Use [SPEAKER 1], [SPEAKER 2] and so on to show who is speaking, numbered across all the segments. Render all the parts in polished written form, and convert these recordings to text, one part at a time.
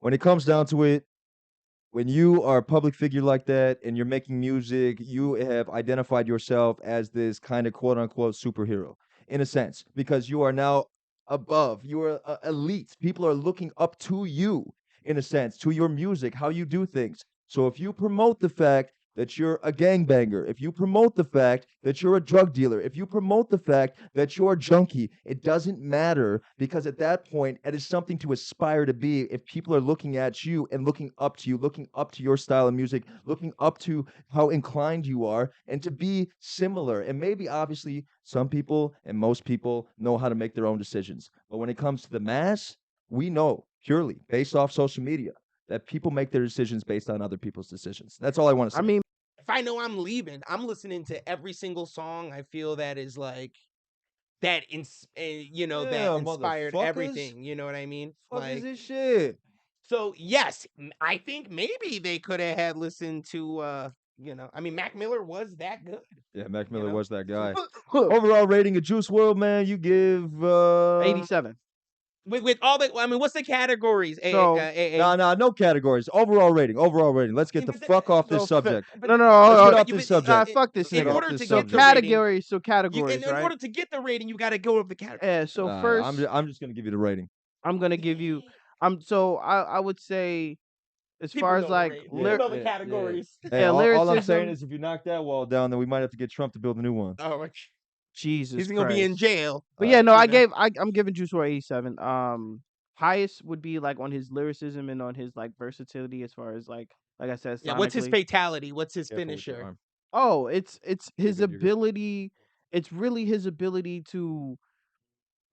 [SPEAKER 1] when it comes down to it, when you are a public figure like that and you're making music, you have identified yourself as this kind of quote unquote superhero in a sense because you are now above, you are elite. People are looking up to you in a sense, to your music, how you do things. So if you promote the fact that you're a gangbanger, if you promote the fact that you're a drug dealer, if you promote the fact that you're a junkie, it doesn't matter because at that point, it is something to aspire to be if people are looking at you and looking up to you, looking up to your style of music, looking up to how inclined you are, and to be similar. And maybe, obviously, some people and most people know how to make their own decisions. But when it comes to the mass, we know purely based off social media that people make their decisions based on other people's decisions. That's all I want to say.
[SPEAKER 2] I mean, if I know I'm leaving, I'm listening to every single song I feel that is like that you know, that
[SPEAKER 1] Yeah,
[SPEAKER 2] inspired
[SPEAKER 1] motherfuckers.
[SPEAKER 2] everything. You know what I mean?
[SPEAKER 1] Fuck is
[SPEAKER 2] Like,
[SPEAKER 1] this shit?
[SPEAKER 2] so yes, I think maybe they could have had listened to you know, I mean, Mac Miller was that good.
[SPEAKER 1] Yeah, Mac
[SPEAKER 2] You
[SPEAKER 1] Miller
[SPEAKER 2] know?
[SPEAKER 1] was that guy. Overall rating of Juice WRLD, man, you give
[SPEAKER 3] 87.
[SPEAKER 2] With all the, I mean, what's the categories?
[SPEAKER 3] So,
[SPEAKER 1] no categories. Overall rating. Let's get
[SPEAKER 2] Yeah,
[SPEAKER 1] the
[SPEAKER 2] but
[SPEAKER 1] fuck off this
[SPEAKER 3] so
[SPEAKER 1] subject.
[SPEAKER 3] no,
[SPEAKER 1] Let's get
[SPEAKER 3] no,
[SPEAKER 1] off this subject.
[SPEAKER 3] fuck this
[SPEAKER 2] in
[SPEAKER 3] nigga.
[SPEAKER 2] order
[SPEAKER 1] this
[SPEAKER 2] to
[SPEAKER 3] So
[SPEAKER 2] get the rating,
[SPEAKER 3] categories,
[SPEAKER 2] in
[SPEAKER 3] right?
[SPEAKER 2] order to get the rating, you got to go with the category.
[SPEAKER 3] Yeah. So first,
[SPEAKER 1] I'm just gonna give you the rating.
[SPEAKER 3] I'm gonna give you. So I would say, as
[SPEAKER 2] People
[SPEAKER 3] far
[SPEAKER 2] know
[SPEAKER 3] as
[SPEAKER 2] the
[SPEAKER 3] like
[SPEAKER 2] rating. People know the categories.
[SPEAKER 1] Hey, all I'm
[SPEAKER 3] lyricism.
[SPEAKER 1] saying is if you knock that wall down, then we might have to get Trump to build a new one.
[SPEAKER 2] Oh, my
[SPEAKER 3] Jesus
[SPEAKER 2] he's
[SPEAKER 3] Christ.
[SPEAKER 2] gonna be in jail.
[SPEAKER 3] But yeah, no,
[SPEAKER 2] you know.
[SPEAKER 3] I'm giving Juice WRLD 87. Highest would be like on his lyricism and on his like versatility as far as like I said,
[SPEAKER 2] Yeah, what's his
[SPEAKER 3] sonically.
[SPEAKER 2] fatality? What's his
[SPEAKER 1] Careful with your
[SPEAKER 2] finisher?
[SPEAKER 1] arm.
[SPEAKER 3] Oh, it's his
[SPEAKER 1] You're good.
[SPEAKER 3] ability. It's really his ability to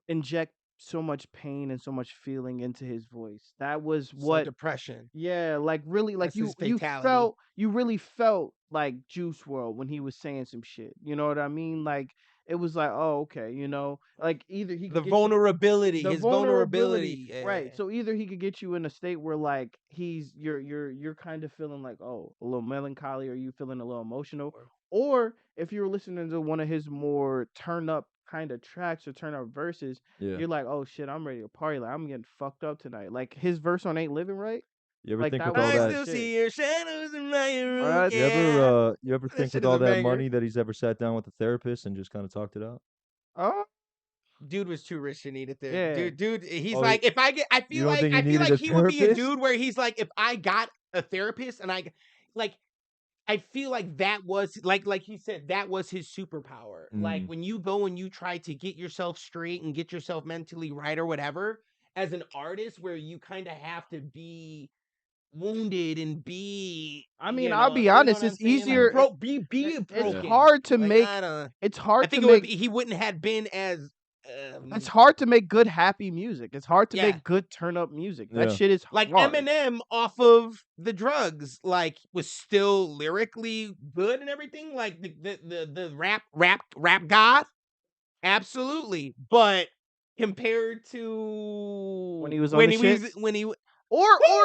[SPEAKER 3] inject so much pain and so much feeling into his voice. That was
[SPEAKER 2] So
[SPEAKER 3] what
[SPEAKER 2] depression.
[SPEAKER 3] Yeah, like really, like
[SPEAKER 2] That's his
[SPEAKER 3] you
[SPEAKER 2] fatality.
[SPEAKER 3] really felt like Juice WRLD when he was saying some shit. You know what I mean? Like it was like, oh, okay, you know, like either he
[SPEAKER 2] The
[SPEAKER 3] could get you,
[SPEAKER 2] vulnerability,
[SPEAKER 3] the
[SPEAKER 2] his vulnerability.
[SPEAKER 3] right?
[SPEAKER 2] Yeah.
[SPEAKER 3] So either he could get you in a state where like you're kind of feeling like, oh, a little melancholy, or you feeling a little emotional, or if you were listening to one of his more turn up kind of tracks or turn up verses,
[SPEAKER 1] Yeah.
[SPEAKER 3] you're like, oh shit, I'm ready to party. Like I'm getting fucked up tonight. Like his verse on Ain't Living Right.
[SPEAKER 1] You ever
[SPEAKER 3] Like
[SPEAKER 1] think
[SPEAKER 3] that
[SPEAKER 1] with all
[SPEAKER 3] was
[SPEAKER 2] I
[SPEAKER 1] that?
[SPEAKER 2] still
[SPEAKER 3] shit.
[SPEAKER 2] see your shadows in my room.
[SPEAKER 3] Alright.
[SPEAKER 2] Yeah.
[SPEAKER 1] You ever
[SPEAKER 2] That
[SPEAKER 1] think
[SPEAKER 2] shit
[SPEAKER 1] with
[SPEAKER 2] is
[SPEAKER 1] all
[SPEAKER 2] a
[SPEAKER 1] that
[SPEAKER 2] banger.
[SPEAKER 1] money that he's ever sat down with a therapist and just kind of talked it out?
[SPEAKER 3] Oh,
[SPEAKER 2] Dude was too rich to need a
[SPEAKER 3] yeah.
[SPEAKER 2] therapist. Dude, he's
[SPEAKER 1] Oh,
[SPEAKER 2] like, if I get, I
[SPEAKER 1] you
[SPEAKER 2] feel
[SPEAKER 1] don't
[SPEAKER 2] like,
[SPEAKER 1] think he
[SPEAKER 2] I feel
[SPEAKER 1] needed
[SPEAKER 2] like
[SPEAKER 1] a
[SPEAKER 2] he would be a
[SPEAKER 1] therapist?
[SPEAKER 2] dude where he's like, if I got a therapist and like, I feel like that was like he said, that was his superpower. Like when you go and you try to get yourself straight and get yourself mentally right or whatever, as an artist, where you kind of have to be wounded and be.
[SPEAKER 3] I mean,
[SPEAKER 2] You
[SPEAKER 3] I'll
[SPEAKER 2] know,
[SPEAKER 3] be
[SPEAKER 2] you know
[SPEAKER 3] honest,
[SPEAKER 2] what I'm
[SPEAKER 3] it's
[SPEAKER 2] saying?
[SPEAKER 3] easier.
[SPEAKER 2] Like, be
[SPEAKER 3] It's
[SPEAKER 2] broken.
[SPEAKER 3] hard to
[SPEAKER 2] Like,
[SPEAKER 3] make. It's hard
[SPEAKER 2] I think
[SPEAKER 3] to
[SPEAKER 2] it would
[SPEAKER 3] make.
[SPEAKER 2] he wouldn't have been as.
[SPEAKER 3] It's hard to make good happy music. It's hard to
[SPEAKER 2] Yeah.
[SPEAKER 3] make good turn up music. That
[SPEAKER 1] Yeah.
[SPEAKER 3] shit is
[SPEAKER 2] Like
[SPEAKER 3] hard.
[SPEAKER 2] Eminem off of the drugs, like was still lyrically good and everything. Like the rap god, absolutely. But compared to
[SPEAKER 3] When he was on the shit?
[SPEAKER 2] when he
[SPEAKER 3] Or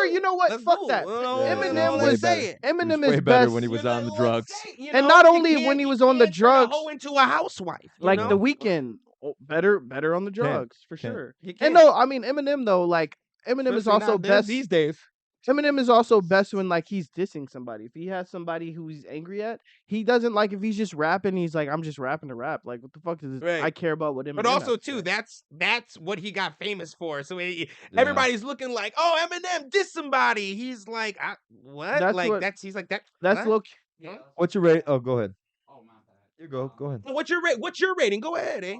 [SPEAKER 3] you know what?
[SPEAKER 2] let's
[SPEAKER 3] Fuck
[SPEAKER 2] do
[SPEAKER 3] that.
[SPEAKER 2] it.
[SPEAKER 3] Eminem
[SPEAKER 1] way
[SPEAKER 3] was
[SPEAKER 1] better.
[SPEAKER 2] Say it.
[SPEAKER 3] Eminem
[SPEAKER 1] way
[SPEAKER 3] is
[SPEAKER 1] better
[SPEAKER 3] best
[SPEAKER 1] when he was on the
[SPEAKER 2] Let's
[SPEAKER 1] drugs.
[SPEAKER 2] say it, you
[SPEAKER 3] And
[SPEAKER 2] know,
[SPEAKER 3] not
[SPEAKER 2] you
[SPEAKER 3] only when
[SPEAKER 2] can't-
[SPEAKER 3] he
[SPEAKER 2] you
[SPEAKER 3] was on the
[SPEAKER 2] can't turn a
[SPEAKER 3] drugs,
[SPEAKER 2] hoe into a housewife. You
[SPEAKER 3] like
[SPEAKER 2] know?
[SPEAKER 3] The Weeknd, better on the drugs for
[SPEAKER 1] Can't.
[SPEAKER 3] sure.
[SPEAKER 2] You
[SPEAKER 3] And
[SPEAKER 2] can't.
[SPEAKER 3] no, I mean Eminem though, like Eminem is
[SPEAKER 2] Especially
[SPEAKER 3] also
[SPEAKER 2] not
[SPEAKER 3] best
[SPEAKER 2] these days.
[SPEAKER 3] Eminem is also best when like he's dissing somebody. If he has somebody who he's angry at, he doesn't like if he's just rapping. He's like, I'm just rapping to rap. Like, what the fuck is this?
[SPEAKER 2] Right.
[SPEAKER 3] I care about what Eminem.
[SPEAKER 2] But also
[SPEAKER 3] has to
[SPEAKER 2] too,
[SPEAKER 3] say.
[SPEAKER 2] that's what he got famous for. So everybody's looking like, oh, Eminem dissed somebody. He's like, what?
[SPEAKER 3] That's
[SPEAKER 2] like
[SPEAKER 3] what-
[SPEAKER 2] that's he's like that.
[SPEAKER 3] That's
[SPEAKER 2] what?
[SPEAKER 3] look.
[SPEAKER 2] Huh?
[SPEAKER 1] What's your rate? Oh, go ahead. Oh, my bad. You go. Go ahead.
[SPEAKER 2] What's your rating? Go ahead, eh?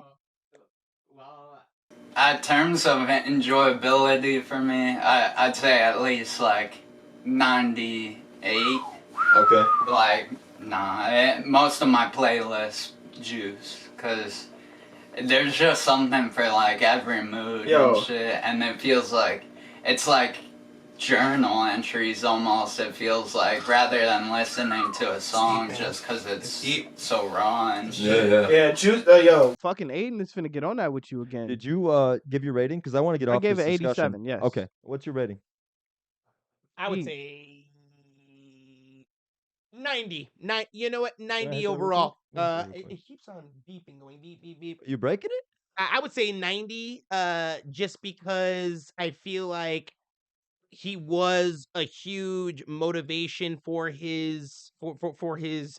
[SPEAKER 4] In terms of enjoyability for me, I'd say at least like 98.
[SPEAKER 1] Okay.
[SPEAKER 4] Like, nah, most of my playlists juice, cause there's just something for like every mood and shit, and it feels like, it's like journal entries almost, it feels like, rather than listening to a song just cause it's so raw and shit.
[SPEAKER 5] Yeah, juice. Yo,
[SPEAKER 3] Fucking Aiden is finna get on that with you again.
[SPEAKER 1] Did you give your rating? Because I want to get off
[SPEAKER 3] gave
[SPEAKER 1] this
[SPEAKER 3] it
[SPEAKER 1] discussion.
[SPEAKER 3] 87, yes.
[SPEAKER 1] Okay. What's your rating?
[SPEAKER 2] I would say 90. You know what?
[SPEAKER 1] hit
[SPEAKER 2] 90
[SPEAKER 1] that real
[SPEAKER 2] overall.
[SPEAKER 1] quick? Let me see real
[SPEAKER 2] It keeps on beeping, going beep, beep, beep.
[SPEAKER 1] You breaking it?
[SPEAKER 2] I would say 90, just because I feel like he was a huge motivation for his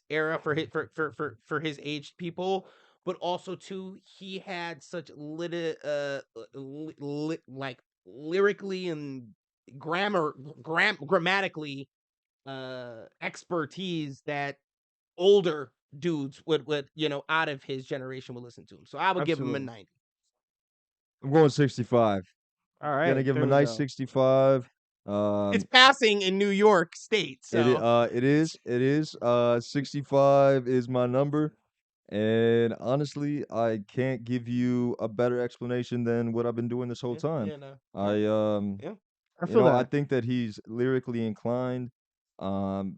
[SPEAKER 2] era, for his aged people, but also too he had such like lyrically and grammatically expertise that older dudes would out of his generation would listen to him. So I would give him a
[SPEAKER 3] Absolutely.
[SPEAKER 2] 90.
[SPEAKER 1] I'm going 65.
[SPEAKER 3] All
[SPEAKER 1] Gonna
[SPEAKER 3] right,
[SPEAKER 1] give him
[SPEAKER 3] there
[SPEAKER 1] a
[SPEAKER 3] we
[SPEAKER 1] nice
[SPEAKER 3] go.
[SPEAKER 1] 65.
[SPEAKER 2] It's passing in New York State, so
[SPEAKER 1] It is. 65 is my number. And honestly, I can't give you a better explanation than what I've been doing this whole
[SPEAKER 2] yeah,
[SPEAKER 1] time.
[SPEAKER 2] yeah, no,
[SPEAKER 1] I
[SPEAKER 2] yeah.
[SPEAKER 3] I feel
[SPEAKER 1] I
[SPEAKER 3] that.
[SPEAKER 1] think that he's lyrically inclined, um,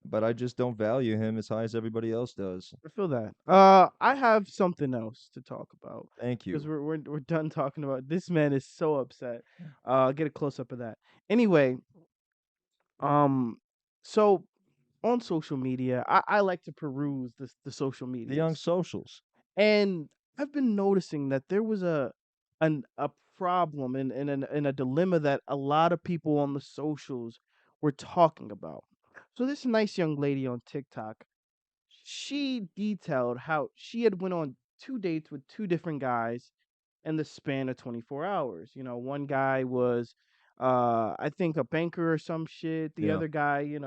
[SPEAKER 1] but I just don't value him as high as everybody else does.
[SPEAKER 3] I feel that. I have something else to talk about
[SPEAKER 1] Thank
[SPEAKER 3] because
[SPEAKER 1] you.
[SPEAKER 3] we're done talking about this man is so upset. I'll get a close up of that. Anyway, um, so on social media, I like to peruse the social
[SPEAKER 1] The young
[SPEAKER 3] medias,
[SPEAKER 1] socials.
[SPEAKER 3] and I've been noticing that there was a problem and a dilemma that a lot of people on the socials were talking about. So this nice young lady on TikTok, she detailed how she had went on 2 dates with 2 different guys in the span of 24 hours. You know, one guy was I think a banker or some shit. The
[SPEAKER 1] Yeah.
[SPEAKER 3] other guy,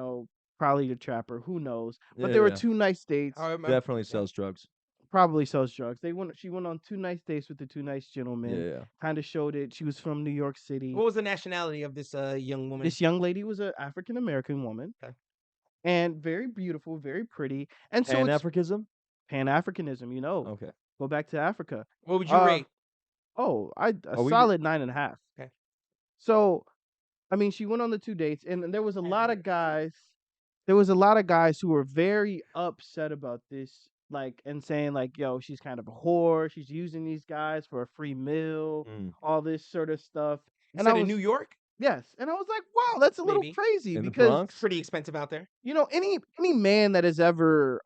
[SPEAKER 3] probably a trapper, who knows. But
[SPEAKER 1] Yeah,
[SPEAKER 3] there were
[SPEAKER 1] yeah.
[SPEAKER 3] 2 nice dates.
[SPEAKER 1] Definitely sells drugs.
[SPEAKER 3] Probably sells drugs. She went on 2 nice dates with the 2 nice
[SPEAKER 1] Yeah,
[SPEAKER 3] gentlemen.
[SPEAKER 1] yeah.
[SPEAKER 3] Kind of showed it. She was from New York City.
[SPEAKER 2] What was the nationality of this young woman?
[SPEAKER 3] This young lady was an African American woman
[SPEAKER 2] Okay.
[SPEAKER 3] and very beautiful, very pretty. And so it's
[SPEAKER 1] Pan-Africanism?
[SPEAKER 3] Pan-Africanism,
[SPEAKER 1] Okay.
[SPEAKER 3] Go back to Africa.
[SPEAKER 2] What would you rate?
[SPEAKER 3] A
[SPEAKER 1] Oh,
[SPEAKER 3] solid 9.5.
[SPEAKER 2] Okay.
[SPEAKER 3] So, I mean, she went on the 2 dates, and there was a lot of guys. There was a lot of guys who were very upset about this, like, and saying like, "Yo, she's kind of a whore. She's using these guys for a free meal,
[SPEAKER 1] Mm.
[SPEAKER 3] all this sort of stuff."
[SPEAKER 2] You
[SPEAKER 3] And I
[SPEAKER 2] said in
[SPEAKER 3] was
[SPEAKER 2] New York?
[SPEAKER 3] yes, and I was like, "Wow, that's a little
[SPEAKER 2] Maybe.
[SPEAKER 3] crazy,"
[SPEAKER 1] In the
[SPEAKER 3] because
[SPEAKER 2] It's
[SPEAKER 1] Bronx?
[SPEAKER 2] pretty expensive out there.
[SPEAKER 3] any man that has ever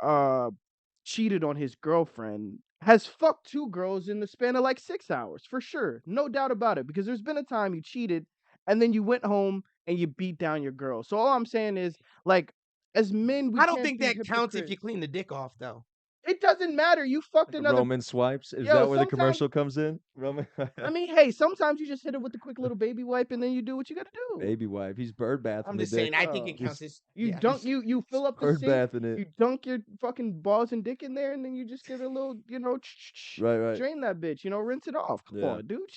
[SPEAKER 3] cheated on his girlfriend has fucked 2 girls in the span of like 6 hours for sure, no doubt about it. Because there's been a time you cheated and then you went home and you beat down your girl. So all I'm saying is, like, as men, we
[SPEAKER 2] I don't
[SPEAKER 3] can't
[SPEAKER 2] think
[SPEAKER 3] be
[SPEAKER 2] that counts if you
[SPEAKER 3] hypocrites.
[SPEAKER 2] clean the dick off, though.
[SPEAKER 3] It doesn't matter. You fucked
[SPEAKER 1] Like
[SPEAKER 3] another.
[SPEAKER 1] Roman swipes? Is
[SPEAKER 3] Yo,
[SPEAKER 1] that where the
[SPEAKER 3] sometimes
[SPEAKER 1] commercial comes in? Roman
[SPEAKER 3] I mean, hey, sometimes you just hit it with the quick little baby wipe and then you do what you gotta do.
[SPEAKER 1] baby wipe. He's bird bathing
[SPEAKER 2] I'm
[SPEAKER 1] the
[SPEAKER 2] just
[SPEAKER 1] dick.
[SPEAKER 2] saying, I think it
[SPEAKER 3] Yo,
[SPEAKER 2] counts
[SPEAKER 1] Just
[SPEAKER 2] as
[SPEAKER 3] you
[SPEAKER 2] yeah.
[SPEAKER 3] dunk you fill up the
[SPEAKER 1] bird
[SPEAKER 3] sink,
[SPEAKER 1] bathing it.
[SPEAKER 3] you dunk your fucking balls and dick in there, and then you just get a little,
[SPEAKER 1] Right, right.
[SPEAKER 3] drain that bitch, rinse it off. Come
[SPEAKER 1] Yeah.
[SPEAKER 3] on, dude.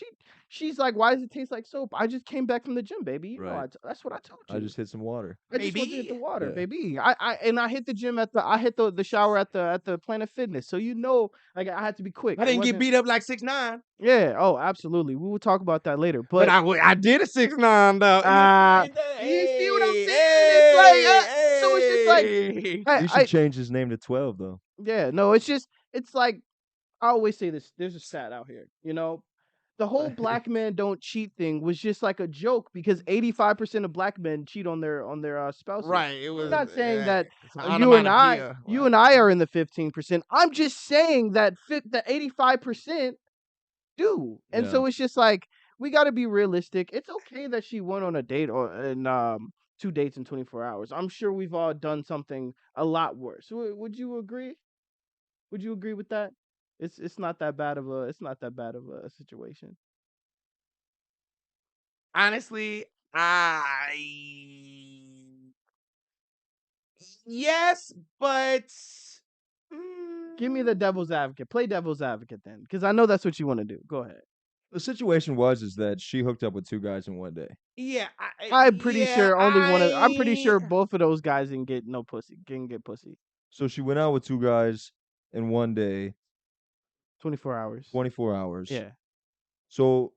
[SPEAKER 3] She's like, why does it taste like soap? I just came back from the gym, baby.
[SPEAKER 1] Right.
[SPEAKER 3] That's what I told
[SPEAKER 1] I
[SPEAKER 3] you.
[SPEAKER 1] just hit some water.
[SPEAKER 3] I just went to hit the
[SPEAKER 2] Baby.
[SPEAKER 3] water,
[SPEAKER 1] Yeah.
[SPEAKER 3] baby. I hit the gym I hit the shower at the Planet Fitness. So like I had to be quick.
[SPEAKER 2] I
[SPEAKER 3] It
[SPEAKER 2] didn't get
[SPEAKER 3] wasn't.
[SPEAKER 2] beat up like 6'9",
[SPEAKER 3] Yeah. Oh, absolutely. We will talk about that later.
[SPEAKER 2] but
[SPEAKER 3] But
[SPEAKER 2] I did a 6'9" though.
[SPEAKER 3] you see what I'm
[SPEAKER 2] Hey,
[SPEAKER 3] saying? It's like so it's just like
[SPEAKER 2] hey.
[SPEAKER 1] He should change his name to 12 though.
[SPEAKER 3] yeah, no, it's like I always say this. There's a stat out here, the whole black man don't cheat thing was just like a joke because 85% of black men cheat on their spouses.
[SPEAKER 2] Right, it
[SPEAKER 3] I'm
[SPEAKER 2] was
[SPEAKER 3] not saying that
[SPEAKER 2] it's an
[SPEAKER 3] you and I
[SPEAKER 2] onomatopoeia.
[SPEAKER 3] you and I are in the 15%. I'm just saying that the 85% do. And
[SPEAKER 1] Yeah.
[SPEAKER 3] so it's just like we got to be realistic. It's okay that she went on a date or and 2 dates in 24 hours. I'm sure we've all done something a lot worse. Would you agree? Would you agree with that? It's not that bad of a situation.
[SPEAKER 2] Honestly, I yes, but
[SPEAKER 3] Give me the devil's advocate. Play devil's advocate then, because I know that's what you want to do. Go ahead.
[SPEAKER 1] The situation is that she hooked up with 2 guys in one day.
[SPEAKER 2] yeah,
[SPEAKER 3] I'm pretty
[SPEAKER 2] yeah,
[SPEAKER 3] sure I'm pretty sure both of those guys didn't get no pussy. Didn't get pussy.
[SPEAKER 1] So she went out with 2 guys in one day,
[SPEAKER 3] 24 hours.
[SPEAKER 1] 24 hours.
[SPEAKER 3] Yeah.
[SPEAKER 1] So,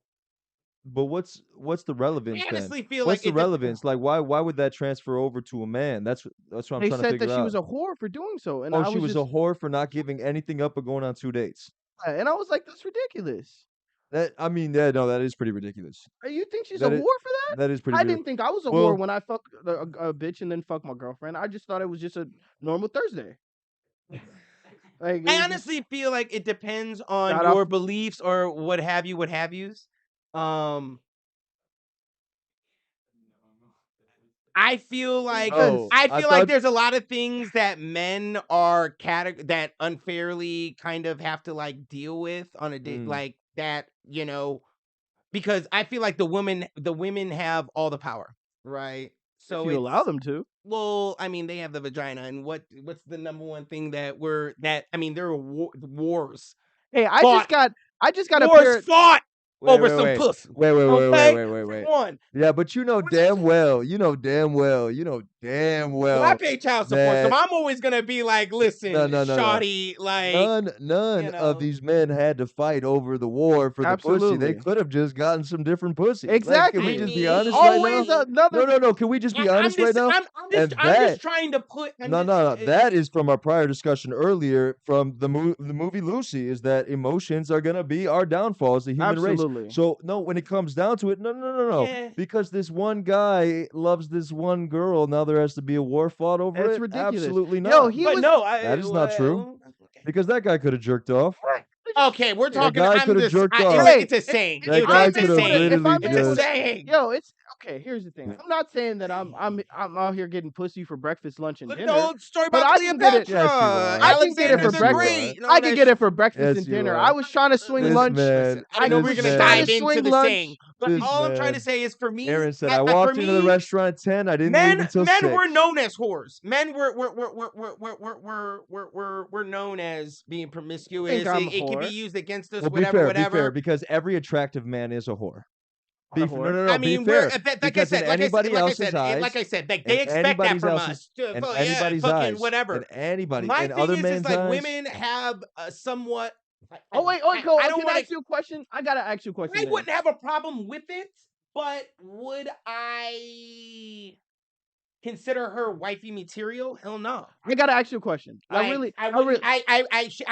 [SPEAKER 1] but what's the relevance
[SPEAKER 2] I
[SPEAKER 1] then?
[SPEAKER 2] honestly feel
[SPEAKER 1] What's
[SPEAKER 2] like
[SPEAKER 1] the
[SPEAKER 2] it
[SPEAKER 1] relevance? Like why would that transfer over to a man? That's what I'm
[SPEAKER 3] They
[SPEAKER 1] trying to
[SPEAKER 3] said that
[SPEAKER 1] figure
[SPEAKER 3] she was
[SPEAKER 1] out.
[SPEAKER 3] a whore for doing so, and
[SPEAKER 1] Oh,
[SPEAKER 3] I
[SPEAKER 1] she
[SPEAKER 3] was
[SPEAKER 1] was
[SPEAKER 3] just
[SPEAKER 1] a whore for not giving anything up but going on 2 dates.
[SPEAKER 3] and I was like, that's ridiculous.
[SPEAKER 1] I mean, yeah, no, that is pretty ridiculous.
[SPEAKER 3] You think she's a
[SPEAKER 1] That
[SPEAKER 3] whore
[SPEAKER 1] is
[SPEAKER 3] for that?
[SPEAKER 1] that is pretty
[SPEAKER 3] I
[SPEAKER 1] ridiculous.
[SPEAKER 3] didn't think I was a whore
[SPEAKER 1] Well,
[SPEAKER 3] when I fucked a bitch and then fucked my girlfriend. I just thought it was just a normal Thursday. Like it
[SPEAKER 2] I
[SPEAKER 3] was just
[SPEAKER 2] honestly feel like it depends on
[SPEAKER 3] got
[SPEAKER 2] your
[SPEAKER 3] off.
[SPEAKER 2] beliefs or what have yous. I feel like
[SPEAKER 1] Oh,
[SPEAKER 2] I
[SPEAKER 1] I
[SPEAKER 2] feel like
[SPEAKER 1] thought
[SPEAKER 2] there's a lot of things that men are that unfairly kind of have to like deal with on a day like that, because I feel like the women have all the power, right?
[SPEAKER 3] If
[SPEAKER 2] So
[SPEAKER 3] you allow them to.
[SPEAKER 2] well, I mean, they have the vagina, and what's the number one thing that I mean, there are wars.
[SPEAKER 3] Hey, I
[SPEAKER 2] Fought.
[SPEAKER 3] just got a
[SPEAKER 2] Wars
[SPEAKER 3] pair.
[SPEAKER 2] fought over
[SPEAKER 1] wait,
[SPEAKER 2] some
[SPEAKER 1] wait.
[SPEAKER 2] pussy.
[SPEAKER 1] Wait.
[SPEAKER 2] Okay?
[SPEAKER 1] Wait.
[SPEAKER 2] For one.
[SPEAKER 1] Yeah, but you know damn well
[SPEAKER 2] Well, I pay child support, so
[SPEAKER 1] that
[SPEAKER 2] I'm always gonna be like, listen,
[SPEAKER 1] no.
[SPEAKER 2] shawty, like,
[SPEAKER 1] None of these men had to fight over the war for the pussy. They
[SPEAKER 3] Absolutely.
[SPEAKER 1] could have just gotten some different pussy. Like, can
[SPEAKER 3] Exactly.
[SPEAKER 1] we
[SPEAKER 2] I
[SPEAKER 1] just be
[SPEAKER 2] mean,
[SPEAKER 1] honest right now?
[SPEAKER 3] Always another.
[SPEAKER 1] No. Can we just be honest right now? And
[SPEAKER 2] I'm
[SPEAKER 1] that
[SPEAKER 2] just trying to put.
[SPEAKER 1] no. That is from our prior discussion earlier from the movie Lucy. Is that emotions are gonna be our downfall as the human
[SPEAKER 3] Absolutely.
[SPEAKER 1] race? So no, when it comes down to it, no.
[SPEAKER 2] Yeah.
[SPEAKER 1] Because this one guy loves this one girl, now there has to be a war fought over
[SPEAKER 3] It's
[SPEAKER 1] it.
[SPEAKER 3] ridiculous.
[SPEAKER 1] Absolutely not.
[SPEAKER 3] Yo, he
[SPEAKER 2] But
[SPEAKER 3] was.
[SPEAKER 2] no,
[SPEAKER 1] That is not true. Because that guy could have jerked off.
[SPEAKER 2] Okay, we're
[SPEAKER 1] That
[SPEAKER 2] talking.
[SPEAKER 1] guy
[SPEAKER 2] I'm
[SPEAKER 1] could have
[SPEAKER 2] just.
[SPEAKER 1] jerked off.
[SPEAKER 2] It's a saying.
[SPEAKER 1] That
[SPEAKER 2] It's
[SPEAKER 1] guy
[SPEAKER 2] a
[SPEAKER 1] could have
[SPEAKER 2] saying.
[SPEAKER 1] literally
[SPEAKER 2] It's a
[SPEAKER 1] just.
[SPEAKER 2] saying.
[SPEAKER 3] Yo, it's okay. Here's the thing. I'm not saying that I'm out here getting pussy for breakfast, lunch, and
[SPEAKER 2] Look,
[SPEAKER 3] dinner.
[SPEAKER 2] no story
[SPEAKER 3] But
[SPEAKER 2] about
[SPEAKER 3] I can get it.
[SPEAKER 2] Cleopatra.
[SPEAKER 1] Yes, you are.
[SPEAKER 3] I can get it
[SPEAKER 2] Alexander
[SPEAKER 3] for
[SPEAKER 2] the
[SPEAKER 1] Yes, you
[SPEAKER 3] breakfast.
[SPEAKER 2] Great. and all
[SPEAKER 3] I can
[SPEAKER 2] that
[SPEAKER 3] get it
[SPEAKER 2] shit.
[SPEAKER 3] for breakfast
[SPEAKER 1] Yes,
[SPEAKER 3] and
[SPEAKER 1] you
[SPEAKER 3] dinner.
[SPEAKER 1] are.
[SPEAKER 3] I was trying to swing
[SPEAKER 1] This
[SPEAKER 3] lunch.
[SPEAKER 1] man,
[SPEAKER 2] I didn't know we were
[SPEAKER 1] this
[SPEAKER 2] gonna
[SPEAKER 1] man-
[SPEAKER 2] dive into
[SPEAKER 3] swing
[SPEAKER 2] the
[SPEAKER 3] lunch.
[SPEAKER 2] saying, but
[SPEAKER 1] This
[SPEAKER 2] all I'm trying to
[SPEAKER 1] man.
[SPEAKER 2] say is, for me,
[SPEAKER 1] Aaron said, I
[SPEAKER 2] for
[SPEAKER 1] walked into the
[SPEAKER 2] me,
[SPEAKER 1] restaurant at 10. I didn't leave until 6.
[SPEAKER 2] men were known as whores. Men were known as being promiscuous.
[SPEAKER 3] Think I'm a
[SPEAKER 2] It can be
[SPEAKER 3] whore.
[SPEAKER 2] used against us,
[SPEAKER 1] Well, be
[SPEAKER 2] whatever.
[SPEAKER 1] fair, because every attractive man is a whore.
[SPEAKER 3] Not a whore.
[SPEAKER 1] No,
[SPEAKER 2] I
[SPEAKER 1] be
[SPEAKER 2] mean,
[SPEAKER 1] fair.
[SPEAKER 2] like I
[SPEAKER 1] Because
[SPEAKER 2] said,
[SPEAKER 1] in anybody else's eyes,
[SPEAKER 2] like I said, they
[SPEAKER 1] in
[SPEAKER 2] expect that
[SPEAKER 1] anybody's
[SPEAKER 2] from
[SPEAKER 1] else's,
[SPEAKER 2] us.
[SPEAKER 1] in
[SPEAKER 2] Yeah,
[SPEAKER 1] anybody's
[SPEAKER 2] fucking
[SPEAKER 1] eyes,
[SPEAKER 2] whatever.
[SPEAKER 1] in anybody,
[SPEAKER 2] My
[SPEAKER 1] in
[SPEAKER 2] thing
[SPEAKER 1] other
[SPEAKER 2] is
[SPEAKER 1] men's
[SPEAKER 2] like
[SPEAKER 1] eyes,
[SPEAKER 2] women have a somewhat.
[SPEAKER 3] Oh wait,
[SPEAKER 2] I
[SPEAKER 3] Cole,
[SPEAKER 2] don't
[SPEAKER 3] can I
[SPEAKER 2] want
[SPEAKER 3] ask you a question? I gotta ask you a question.
[SPEAKER 2] I
[SPEAKER 3] then.
[SPEAKER 2] wouldn't have a problem with it, but would I consider her wifey material? Hell no.
[SPEAKER 3] I gotta ask you a question.
[SPEAKER 2] I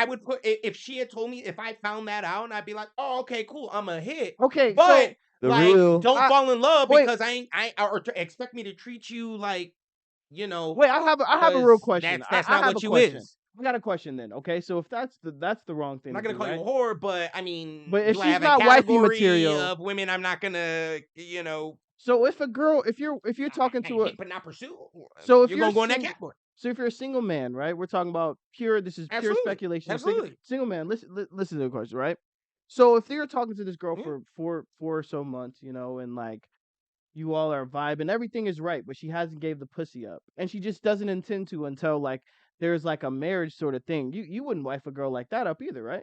[SPEAKER 2] would put if she had told me, if I found that out, and I'd be like, oh, okay, cool, I'm a hit.
[SPEAKER 3] Okay,
[SPEAKER 2] But
[SPEAKER 1] The
[SPEAKER 2] like,
[SPEAKER 1] real-
[SPEAKER 2] don't fall in love
[SPEAKER 3] wait.
[SPEAKER 2] because or expect me to treat you like,
[SPEAKER 3] Wait, I have a real
[SPEAKER 2] 'cause
[SPEAKER 3] question.
[SPEAKER 2] That's
[SPEAKER 3] I
[SPEAKER 2] not
[SPEAKER 3] have
[SPEAKER 2] what
[SPEAKER 3] a
[SPEAKER 2] you
[SPEAKER 3] question.
[SPEAKER 2] is.
[SPEAKER 3] I got a question then. Okay, so if that's the wrong thing,
[SPEAKER 2] I'm not gonna
[SPEAKER 3] to
[SPEAKER 2] call
[SPEAKER 3] do,
[SPEAKER 2] you a
[SPEAKER 3] right?
[SPEAKER 2] whore, but I mean,
[SPEAKER 3] But if
[SPEAKER 2] do I
[SPEAKER 3] she's
[SPEAKER 2] have
[SPEAKER 3] not
[SPEAKER 2] a
[SPEAKER 3] wifey
[SPEAKER 2] category
[SPEAKER 3] material-
[SPEAKER 2] of women, I'm not gonna,
[SPEAKER 3] So if a girl, if you're talking to a,
[SPEAKER 2] hit but not pursue.
[SPEAKER 3] so if
[SPEAKER 2] you're
[SPEAKER 3] you're
[SPEAKER 2] gonna go in that
[SPEAKER 3] single-
[SPEAKER 2] category.
[SPEAKER 3] so if you're a single man, right? We're talking about pure. This is pure
[SPEAKER 2] Absolutely.
[SPEAKER 3] speculation.
[SPEAKER 2] Absolutely.
[SPEAKER 3] Single man. Listen to the question, right? So if you're talking to this girl
[SPEAKER 2] Yeah.
[SPEAKER 3] for four or so months, and like you all are vibing, everything is right, but she hasn't gave the pussy up, and she just doesn't intend to until like there's like a marriage sort of thing. You wouldn't wife a girl like that up either, right?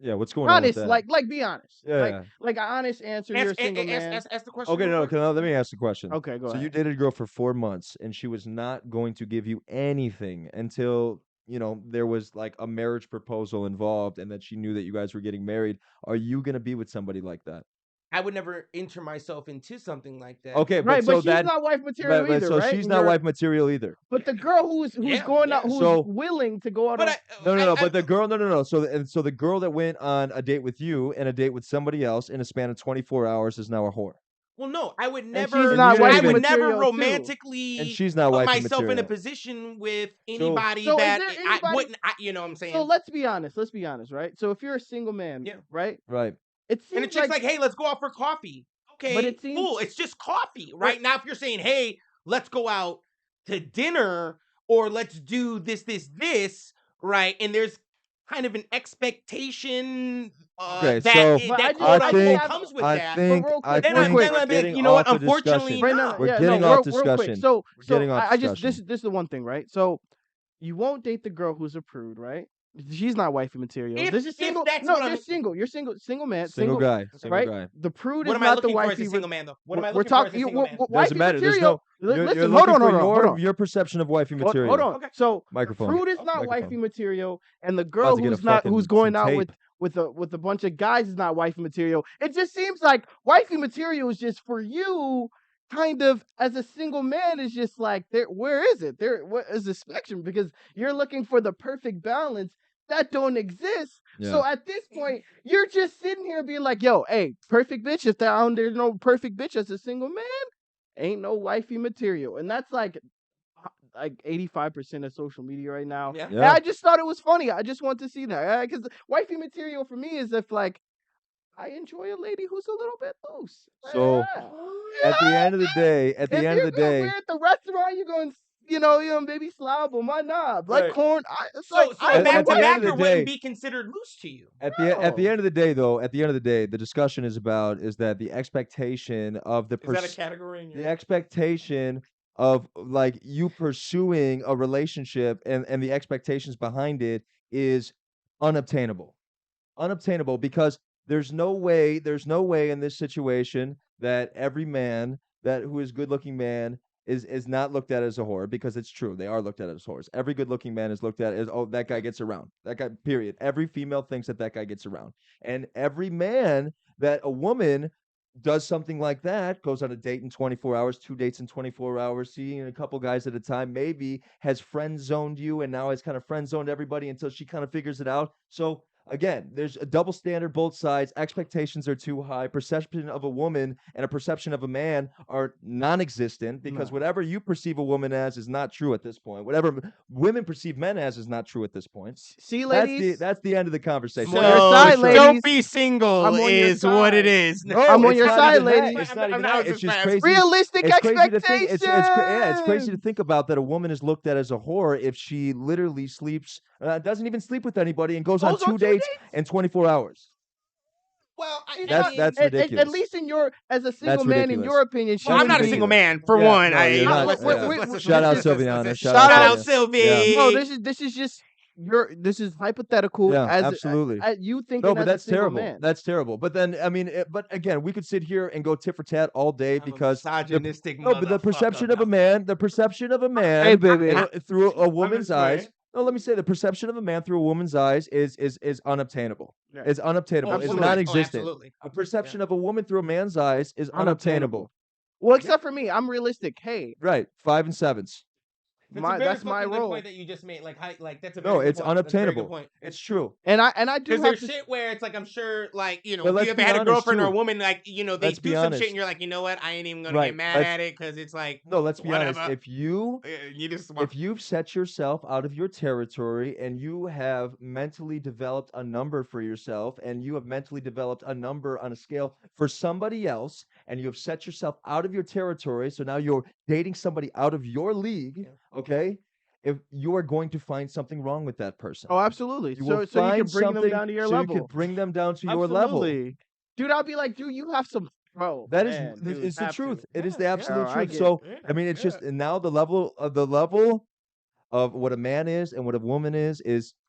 [SPEAKER 1] Yeah, what's going on with
[SPEAKER 3] Honest,
[SPEAKER 1] that?
[SPEAKER 3] like be honest.
[SPEAKER 1] Yeah.
[SPEAKER 3] Like an honest answer. You're a single man.
[SPEAKER 2] Ask the question.
[SPEAKER 1] Okay,
[SPEAKER 2] real
[SPEAKER 1] no,
[SPEAKER 2] quick.
[SPEAKER 1] let me ask the question.
[SPEAKER 3] Okay, go
[SPEAKER 1] So
[SPEAKER 3] ahead.
[SPEAKER 1] you dated a girl for 4 months, and she was not going to give you anything until, there was like a marriage proposal involved and that she knew that you guys were getting married. Are you going to be with somebody like that?
[SPEAKER 2] I would never enter myself into something like that.
[SPEAKER 1] Okay,
[SPEAKER 3] Right,
[SPEAKER 1] but so
[SPEAKER 3] she's
[SPEAKER 1] that
[SPEAKER 3] not wife material
[SPEAKER 1] but
[SPEAKER 3] either,
[SPEAKER 1] so
[SPEAKER 3] right?
[SPEAKER 1] she's
[SPEAKER 3] And
[SPEAKER 1] not wife material either.
[SPEAKER 3] But the girl who's
[SPEAKER 2] Yeah,
[SPEAKER 3] going out,
[SPEAKER 2] yeah.
[SPEAKER 3] who's
[SPEAKER 1] So-
[SPEAKER 3] willing to go out
[SPEAKER 2] But
[SPEAKER 3] on,
[SPEAKER 1] No, but the girl, no. So the girl that went on a date with you and a date with somebody else in a span of 24 hours is now a whore.
[SPEAKER 2] well, no, I would
[SPEAKER 3] she's
[SPEAKER 2] never.
[SPEAKER 3] not
[SPEAKER 1] wifey
[SPEAKER 2] I would never
[SPEAKER 3] material, too.
[SPEAKER 2] romantically
[SPEAKER 1] And she's not
[SPEAKER 2] put
[SPEAKER 1] wifey
[SPEAKER 2] myself in a
[SPEAKER 1] material.
[SPEAKER 2] position with anybody
[SPEAKER 3] So is
[SPEAKER 2] that
[SPEAKER 3] there
[SPEAKER 2] I
[SPEAKER 3] anybody-
[SPEAKER 2] wouldn't. You know what I'm saying?
[SPEAKER 3] so let's be honest, right? So if you're a single man,
[SPEAKER 2] Yeah.
[SPEAKER 3] right?
[SPEAKER 1] Right.
[SPEAKER 3] It seems
[SPEAKER 2] and the chick's like, "Hey, let's go out for coffee." Okay,
[SPEAKER 3] But it seems-
[SPEAKER 2] cool. It's just coffee, right? Now, if you're saying, "Hey, let's go out to dinner," or "Let's do this," right? And there's kind of an expectation
[SPEAKER 1] Okay,
[SPEAKER 2] that
[SPEAKER 1] so
[SPEAKER 3] But
[SPEAKER 2] that
[SPEAKER 3] I
[SPEAKER 2] quote
[SPEAKER 3] think-
[SPEAKER 2] unquote comes with
[SPEAKER 1] I
[SPEAKER 2] that.
[SPEAKER 1] think
[SPEAKER 3] real quick,
[SPEAKER 2] then
[SPEAKER 1] we're
[SPEAKER 2] we're
[SPEAKER 1] getting
[SPEAKER 2] you know what?
[SPEAKER 1] off the
[SPEAKER 2] Unfortunately,
[SPEAKER 1] discussion.
[SPEAKER 2] no.
[SPEAKER 1] We're getting off discussion.
[SPEAKER 3] Quick. So
[SPEAKER 1] getting off
[SPEAKER 3] I just
[SPEAKER 1] discussion.
[SPEAKER 3] this is the one thing, right? So you won't date the girl who's a prude, right? She's not wifey material.
[SPEAKER 2] If-
[SPEAKER 3] This is
[SPEAKER 2] if
[SPEAKER 3] single.
[SPEAKER 2] that's
[SPEAKER 3] No,
[SPEAKER 2] what
[SPEAKER 3] you're
[SPEAKER 2] I'm-
[SPEAKER 3] single. You're single man.
[SPEAKER 1] Single guy. Single
[SPEAKER 3] right?
[SPEAKER 1] guy.
[SPEAKER 3] The prude
[SPEAKER 2] What
[SPEAKER 3] is
[SPEAKER 2] am I
[SPEAKER 3] not the
[SPEAKER 2] looking for
[SPEAKER 3] wifey.
[SPEAKER 2] as a single man, though? What am I
[SPEAKER 3] We're
[SPEAKER 2] looking for as a
[SPEAKER 3] talking.
[SPEAKER 2] single man?
[SPEAKER 3] Wifey
[SPEAKER 1] Doesn't matter. There's
[SPEAKER 3] material.
[SPEAKER 1] You're
[SPEAKER 3] Listen,
[SPEAKER 1] looking
[SPEAKER 3] hold
[SPEAKER 1] for
[SPEAKER 3] on.
[SPEAKER 1] your perception of wifey material.
[SPEAKER 3] Hold on.
[SPEAKER 2] Okay.
[SPEAKER 3] So
[SPEAKER 1] Microphone.
[SPEAKER 3] prude is not
[SPEAKER 1] Microphone.
[SPEAKER 3] wifey material, and the
[SPEAKER 1] About
[SPEAKER 3] girl
[SPEAKER 1] to get a
[SPEAKER 3] who's not
[SPEAKER 1] fucking
[SPEAKER 3] who's going
[SPEAKER 1] some
[SPEAKER 3] out
[SPEAKER 1] tape.
[SPEAKER 3] with a bunch of guys is not wifey material. It just seems like wifey material is just for you, kind of as a single man. Is just like there. Where is it? What is the spectrum? Because you're looking for the perfect balance that don't exist.
[SPEAKER 1] Yeah.
[SPEAKER 3] So at this point, you're just sitting here being like, "Yo, hey, perfect bitch. If there's no perfect bitch as a single man, ain't no wifey material." And that's like 85% of social media right now.
[SPEAKER 2] Yeah.
[SPEAKER 3] And
[SPEAKER 1] Yeah.
[SPEAKER 3] I just thought it was funny. I just want to see that because wifey material for me is if like I enjoy a lady who's a little bit loose.
[SPEAKER 1] So- at the end of the day,
[SPEAKER 3] If we're at the restaurant, you're going, maybe slob on my knob. Like
[SPEAKER 1] Right.
[SPEAKER 3] corn.
[SPEAKER 2] So a
[SPEAKER 1] at the end of
[SPEAKER 2] backer
[SPEAKER 1] the
[SPEAKER 2] wouldn't
[SPEAKER 1] day-
[SPEAKER 2] be considered loose to you.
[SPEAKER 1] At the end of the day, though, the discussion is that the expectation of the
[SPEAKER 2] Is that a category in your
[SPEAKER 1] the expectation of like you pursuing a relationship and the expectations behind it is unobtainable. Unobtainable because there's no way in this situation that every man who is good looking man is not looked at as a whore, because it's true. They are looked at as whores. Every good looking man is looked at as, oh, that guy gets around. That guy, period. Every female thinks that guy gets around. And every man that a woman does something like that, goes on a date in 24 hours, 2 dates in 24 hours, seeing a couple guys at a time, maybe has friend zoned you and now has kind of friend zoned everybody until she kind of figures it out. So again, there's a double standard both sides. Expectations are too high. Perception of a woman and a perception of a man are non-existent, because whatever you perceive a woman as is not true at this point. Whatever women perceive men as is not true at this point.
[SPEAKER 3] See, ladies,
[SPEAKER 1] that's the end of the conversation.
[SPEAKER 2] So
[SPEAKER 3] on your side, ladies.
[SPEAKER 2] don't be single
[SPEAKER 3] I'm on your
[SPEAKER 2] is what it
[SPEAKER 3] side.
[SPEAKER 2] is.
[SPEAKER 1] No,
[SPEAKER 3] I'm on
[SPEAKER 1] it's
[SPEAKER 3] your
[SPEAKER 1] not
[SPEAKER 3] side,
[SPEAKER 1] even that.
[SPEAKER 3] ladies.
[SPEAKER 1] It's not even
[SPEAKER 2] I'm
[SPEAKER 1] that. It's just crazy.
[SPEAKER 3] Realistic
[SPEAKER 1] It's crazy to think.
[SPEAKER 3] expectations.
[SPEAKER 1] It's crazy to think about that a woman is looked at as a whore if she literally sleeps, doesn't even sleep with anybody, and goes on two dates in 24 hours.
[SPEAKER 2] Well,
[SPEAKER 1] That's ridiculous.
[SPEAKER 3] At least as a single man, in
[SPEAKER 1] ridiculous.
[SPEAKER 3] your opinion, she
[SPEAKER 2] I'm not a
[SPEAKER 3] wouldn't
[SPEAKER 2] single
[SPEAKER 3] be.
[SPEAKER 2] man for
[SPEAKER 1] Yeah,
[SPEAKER 2] one.
[SPEAKER 1] no, you're not. Shout out Sylviana.
[SPEAKER 2] Shout out Sylvie.
[SPEAKER 1] Yeah.
[SPEAKER 3] No, this is just this is hypothetical.
[SPEAKER 1] Yeah,
[SPEAKER 3] as
[SPEAKER 1] absolutely.
[SPEAKER 3] You thinking
[SPEAKER 1] No, but
[SPEAKER 3] as
[SPEAKER 1] that's
[SPEAKER 3] a single
[SPEAKER 1] terrible.
[SPEAKER 3] man.
[SPEAKER 1] That's terrible. But then, I mean, but again, we could sit here and go tit for tat all day because but the perception of a man,
[SPEAKER 3] Hey, baby.
[SPEAKER 1] through a woman's eyes. No, let me say the perception of a man through a woman's eyes is unobtainable.
[SPEAKER 3] Yeah.
[SPEAKER 1] It's unobtainable. It's
[SPEAKER 2] Absolutely.
[SPEAKER 1] non-existent.
[SPEAKER 2] Absolutely.
[SPEAKER 1] A perception of a woman through a man's eyes is unobtainable.
[SPEAKER 3] Well, except for me, I'm realistic. Hey,
[SPEAKER 1] Right. 5 and 7s.
[SPEAKER 3] that's my
[SPEAKER 2] good
[SPEAKER 3] role.
[SPEAKER 2] point that you just made. Like that's a
[SPEAKER 1] No,
[SPEAKER 2] very good
[SPEAKER 1] it's
[SPEAKER 2] point. That's a very good
[SPEAKER 1] unobtainable.
[SPEAKER 2] point.
[SPEAKER 1] It's true.
[SPEAKER 3] And I do
[SPEAKER 2] Because
[SPEAKER 3] have
[SPEAKER 2] there's
[SPEAKER 3] to.
[SPEAKER 2] shit where it's like, I'm sure, like,
[SPEAKER 1] But
[SPEAKER 2] if
[SPEAKER 1] let's
[SPEAKER 2] you ever
[SPEAKER 1] be
[SPEAKER 2] had a
[SPEAKER 1] honest,
[SPEAKER 2] girlfriend or a
[SPEAKER 1] too.
[SPEAKER 2] woman, like, they
[SPEAKER 1] Let's
[SPEAKER 2] do
[SPEAKER 1] be
[SPEAKER 2] some
[SPEAKER 1] honest.
[SPEAKER 2] shit and you're like, you know what, I ain't even gonna
[SPEAKER 1] Right.
[SPEAKER 2] get mad at it because it's like,
[SPEAKER 1] No, let's be honest.
[SPEAKER 2] whatever.
[SPEAKER 1] If you
[SPEAKER 2] you just
[SPEAKER 1] if you've set yourself out of your territory and you have mentally developed a number for yourself, and you have mentally developed a number on a scale for somebody else, and you have set yourself out of your territory, so now you're dating somebody out of your league, okay? If you are going to find something wrong with that person.
[SPEAKER 3] Oh, absolutely.
[SPEAKER 1] You
[SPEAKER 3] So
[SPEAKER 1] will
[SPEAKER 3] you
[SPEAKER 1] find
[SPEAKER 3] can bring them
[SPEAKER 1] something-
[SPEAKER 3] down to your
[SPEAKER 1] so
[SPEAKER 3] level.
[SPEAKER 1] you could bring them down to your level.
[SPEAKER 3] Absolutely. Dude, I'll be like, dude, you have some. Bro,
[SPEAKER 1] That is,
[SPEAKER 3] man, dude,
[SPEAKER 1] it's the
[SPEAKER 3] have to.
[SPEAKER 1] truth. It is
[SPEAKER 3] Yeah,
[SPEAKER 1] the
[SPEAKER 3] yeah.
[SPEAKER 1] absolute
[SPEAKER 3] I
[SPEAKER 1] truth.
[SPEAKER 3] get
[SPEAKER 1] So,
[SPEAKER 2] it.
[SPEAKER 1] I mean, it's
[SPEAKER 2] Yeah.
[SPEAKER 1] just now the level of what a man is and what a woman is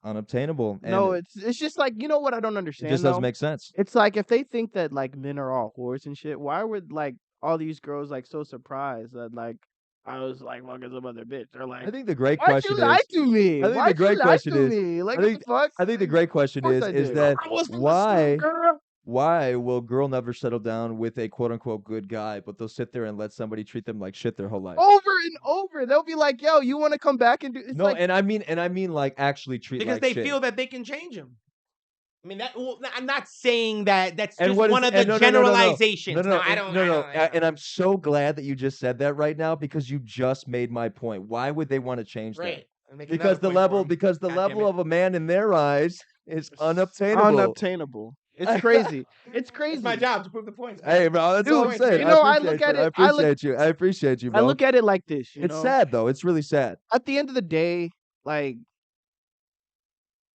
[SPEAKER 1] unobtainable. And
[SPEAKER 3] No, it's just like, you know what I don't
[SPEAKER 1] it
[SPEAKER 3] understand.
[SPEAKER 1] just doesn't make sense.
[SPEAKER 3] It's like if they think that like men are all whores and shit, why would like all these girls like so surprised that like I was like fucking some other bitch? They're like,
[SPEAKER 1] I think the great
[SPEAKER 3] why'd
[SPEAKER 1] question
[SPEAKER 3] you lie
[SPEAKER 1] is,
[SPEAKER 3] to me?
[SPEAKER 1] I think the
[SPEAKER 3] Why'd
[SPEAKER 1] great
[SPEAKER 3] you lie
[SPEAKER 1] question
[SPEAKER 3] to
[SPEAKER 1] is-
[SPEAKER 3] me? Like
[SPEAKER 1] I
[SPEAKER 3] what
[SPEAKER 1] think-
[SPEAKER 3] the fuck?
[SPEAKER 1] I think the great question
[SPEAKER 3] Of course
[SPEAKER 1] is
[SPEAKER 3] I did.
[SPEAKER 1] that
[SPEAKER 3] I was from the
[SPEAKER 1] why
[SPEAKER 3] girl.
[SPEAKER 1] why will girl never settle down with a quote unquote good guy, but they'll sit there and let somebody treat them like shit their whole life?
[SPEAKER 3] Over and over, they'll be like, "Yo, you want to come back and do?" It's
[SPEAKER 1] No,
[SPEAKER 3] like,
[SPEAKER 1] and I mean like actually treat
[SPEAKER 2] because
[SPEAKER 1] like
[SPEAKER 2] they
[SPEAKER 1] shit.
[SPEAKER 2] feel that they can change him. I mean, I'm not saying that that's
[SPEAKER 1] And
[SPEAKER 2] just
[SPEAKER 1] what is-
[SPEAKER 2] one of
[SPEAKER 1] and
[SPEAKER 2] the
[SPEAKER 1] no,
[SPEAKER 2] generalizations.
[SPEAKER 1] No,
[SPEAKER 2] I don't.
[SPEAKER 1] and I'm so glad that you just said that right now, because you just made my point. Why would they want to change that?
[SPEAKER 2] Right. I'll make
[SPEAKER 1] Because
[SPEAKER 2] another
[SPEAKER 1] the
[SPEAKER 2] point for 'em. God damn
[SPEAKER 1] level
[SPEAKER 2] it.
[SPEAKER 1] of a man in their eyes is unobtainable.
[SPEAKER 3] unobtainable. It's crazy. It's crazy.
[SPEAKER 2] It's my job to prove the points.
[SPEAKER 1] Hey, bro, that's all I'm
[SPEAKER 3] Dude,
[SPEAKER 1] saying.
[SPEAKER 3] you know,
[SPEAKER 1] I
[SPEAKER 3] I look
[SPEAKER 1] appreciate
[SPEAKER 3] at
[SPEAKER 1] you.
[SPEAKER 3] it- I look-
[SPEAKER 1] I appreciate you,
[SPEAKER 3] I
[SPEAKER 1] bro.
[SPEAKER 3] look at it like this. You
[SPEAKER 1] It's
[SPEAKER 3] know?
[SPEAKER 1] sad though. It's really sad.
[SPEAKER 3] At the end of the day, like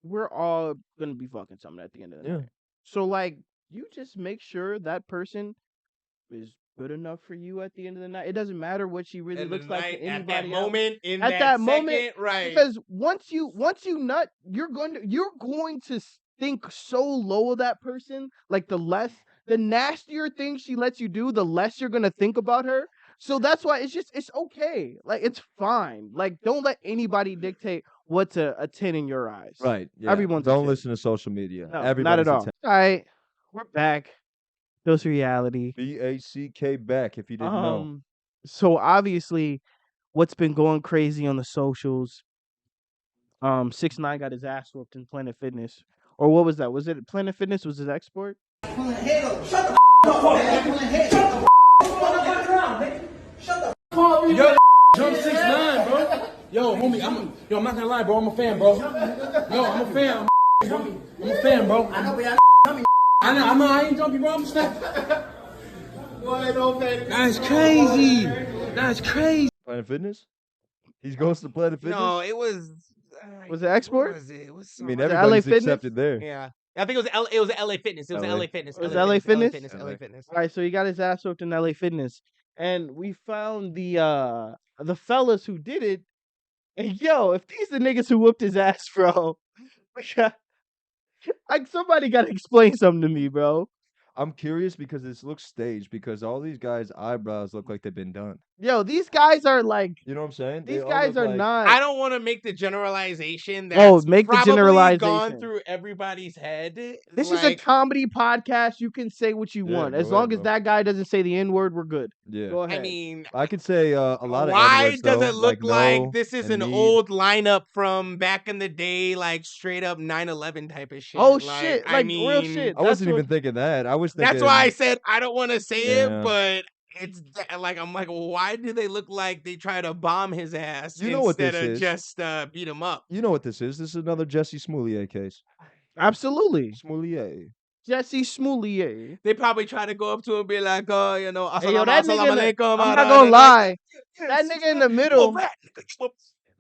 [SPEAKER 3] we're all gonna be fucking something at the end of the
[SPEAKER 1] Yeah.
[SPEAKER 3] day. So like, you just make sure that person is good enough for you at the end of the night. It doesn't matter what she really
[SPEAKER 2] In
[SPEAKER 3] looks
[SPEAKER 2] the
[SPEAKER 3] like
[SPEAKER 2] night,
[SPEAKER 3] to
[SPEAKER 2] at
[SPEAKER 3] anybody
[SPEAKER 2] that
[SPEAKER 3] else.
[SPEAKER 2] moment, in
[SPEAKER 3] At that moment,
[SPEAKER 2] second, right?
[SPEAKER 3] Because once you nut, you're going to think so low of that person. Like the nastier thing she lets you do, the less you're gonna think about her. So that's why it's okay. Like it's fine. Like don't let anybody dictate what's a 10 in your eyes.
[SPEAKER 1] Right. Yeah.
[SPEAKER 3] Everyone's a
[SPEAKER 1] Don't
[SPEAKER 3] shit.
[SPEAKER 1] listen to social media.
[SPEAKER 3] No, not
[SPEAKER 1] Everybody's
[SPEAKER 3] at all. All right, we're back. Dose of reality.
[SPEAKER 1] BACK back. If you didn't know.
[SPEAKER 3] So obviously, what's been going crazy on the socials? 6ix9ine got his ass whooped in Planet Fitness, or what was that? Was it Planet Fitness? Was his export?
[SPEAKER 5] Shut the Yo, I'm 6'9", bro. Yo, homie, I'm not gonna lie, bro. I'm a fan, bro. Yo, I'm a fan. I'm a fan, bro. I know, I ain't jumpy, bro. I'm just not. That's crazy. That's crazy.
[SPEAKER 1] Planet Fitness? He goes to Planet Fitness?
[SPEAKER 2] No, it was.
[SPEAKER 3] Was it Export?
[SPEAKER 2] What was it? It was
[SPEAKER 1] I mean,
[SPEAKER 3] Was it LA
[SPEAKER 1] everybody's
[SPEAKER 3] Fitness?
[SPEAKER 1] accepted there.
[SPEAKER 2] yeah. I think it was It was LA Fitness. It was
[SPEAKER 1] LA.
[SPEAKER 2] LA Fitness.
[SPEAKER 3] It was LA Fitness?
[SPEAKER 2] LA
[SPEAKER 1] LA.
[SPEAKER 2] Fitness.
[SPEAKER 3] All right, so he got his ass whooped in LA Fitness, and we found the fellas who did it. And yo, if these the niggas who whooped his ass, bro, like somebody gotta explain something to me, bro.
[SPEAKER 1] I'm curious because this looks staged because all these guys' eyebrows look like they've been done.
[SPEAKER 3] Yo, these guys are like,
[SPEAKER 1] You know what I'm saying? They
[SPEAKER 3] these
[SPEAKER 1] all
[SPEAKER 3] guys
[SPEAKER 1] look
[SPEAKER 3] are
[SPEAKER 1] like-
[SPEAKER 3] not.
[SPEAKER 2] I don't want to make the generalization that's
[SPEAKER 3] Oh, make the
[SPEAKER 2] probably
[SPEAKER 3] generalization.
[SPEAKER 2] gone through everybody's head.
[SPEAKER 3] This is a comedy podcast. You can say what you
[SPEAKER 1] Yeah,
[SPEAKER 3] want.
[SPEAKER 1] go
[SPEAKER 3] As long
[SPEAKER 1] ahead,
[SPEAKER 3] as
[SPEAKER 1] bro.
[SPEAKER 3] that guy doesn't say the N-word, we're good.
[SPEAKER 1] Yeah.
[SPEAKER 3] Go ahead.
[SPEAKER 2] I mean,
[SPEAKER 1] I could say a lot of
[SPEAKER 2] why
[SPEAKER 1] N-words,
[SPEAKER 2] does
[SPEAKER 1] though,
[SPEAKER 2] it look like
[SPEAKER 1] no
[SPEAKER 2] this is
[SPEAKER 1] and
[SPEAKER 2] an
[SPEAKER 1] need.
[SPEAKER 2] old lineup from back in the day, like straight up 9/11 type of shit?
[SPEAKER 3] Oh shit,
[SPEAKER 2] I
[SPEAKER 3] like
[SPEAKER 2] mean,
[SPEAKER 3] real shit.
[SPEAKER 1] I wasn't
[SPEAKER 3] That's
[SPEAKER 1] even thinking that. I was thinking.
[SPEAKER 2] That's why I said I don't want to say
[SPEAKER 1] Yeah.
[SPEAKER 2] it, but it's like I'm like, why do they look like they try to bomb his ass
[SPEAKER 1] You know what
[SPEAKER 2] instead
[SPEAKER 1] this
[SPEAKER 2] of
[SPEAKER 1] is.
[SPEAKER 2] just beat him up?
[SPEAKER 1] You know what this is. This is another Jesse Smollett case.
[SPEAKER 3] absolutely
[SPEAKER 1] Smollett.
[SPEAKER 3] Jesse Smollett.
[SPEAKER 2] They probably try to go up to him and be like, oh, you know,
[SPEAKER 3] Hey, yo, that nigga.
[SPEAKER 2] alaikum.
[SPEAKER 3] I'm not gonna lie. That nigga in the middle.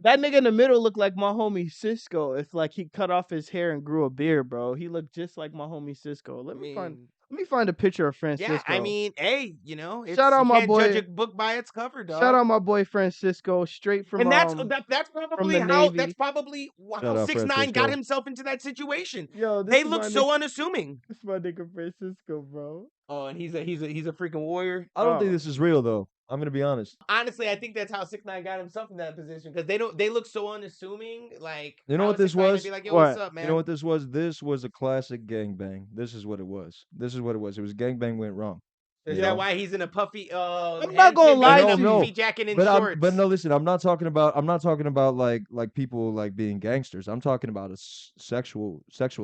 [SPEAKER 3] That nigga in the middle looked like my homie Cisco. If like he cut off his hair and grew a beard, bro. He looked just like my homie Cisco. Let me find a picture of Francisco.
[SPEAKER 2] Yeah, I mean, hey, you know,
[SPEAKER 3] Shout out
[SPEAKER 2] you
[SPEAKER 3] my
[SPEAKER 2] can't
[SPEAKER 3] boy.
[SPEAKER 2] judge a book by its cover, dog.
[SPEAKER 3] Shout out my boy Francisco, straight from
[SPEAKER 2] And that's
[SPEAKER 3] from
[SPEAKER 2] probably
[SPEAKER 3] the
[SPEAKER 2] how
[SPEAKER 3] Navy.
[SPEAKER 2] that's probably
[SPEAKER 1] Shout
[SPEAKER 2] how
[SPEAKER 1] out
[SPEAKER 2] 6ix9ine got
[SPEAKER 1] Francisco.
[SPEAKER 2] himself into that situation.
[SPEAKER 3] Yo, this
[SPEAKER 2] They
[SPEAKER 3] is
[SPEAKER 2] look
[SPEAKER 3] my
[SPEAKER 2] so
[SPEAKER 3] nigga,
[SPEAKER 2] unassuming.
[SPEAKER 3] this is my nigga Francisco, bro.
[SPEAKER 2] Oh, and he's a freaking warrior.
[SPEAKER 1] I don't think
[SPEAKER 3] Oh.
[SPEAKER 1] this is real, though. I'm gonna be honest.
[SPEAKER 2] Honestly, I think that's how 6ix9ine got himself in that position because they look so unassuming. Like,
[SPEAKER 1] You know
[SPEAKER 2] how
[SPEAKER 1] what this
[SPEAKER 2] 6ix9ine would
[SPEAKER 1] was?
[SPEAKER 2] Be like, yo,
[SPEAKER 3] What?
[SPEAKER 2] what's up, man?
[SPEAKER 1] You know what this was? This was a classic gangbang. This is what it was. This is what it was. It was gangbang went wrong.
[SPEAKER 2] Is
[SPEAKER 1] you
[SPEAKER 2] that
[SPEAKER 1] know?
[SPEAKER 2] why he's in a puffy?
[SPEAKER 3] I'm not gonna lie
[SPEAKER 1] to you.
[SPEAKER 2] puffy jacket and
[SPEAKER 1] But
[SPEAKER 2] shorts.
[SPEAKER 1] but no, listen. I'm not talking about like people like being gangsters. I'm talking about a sexual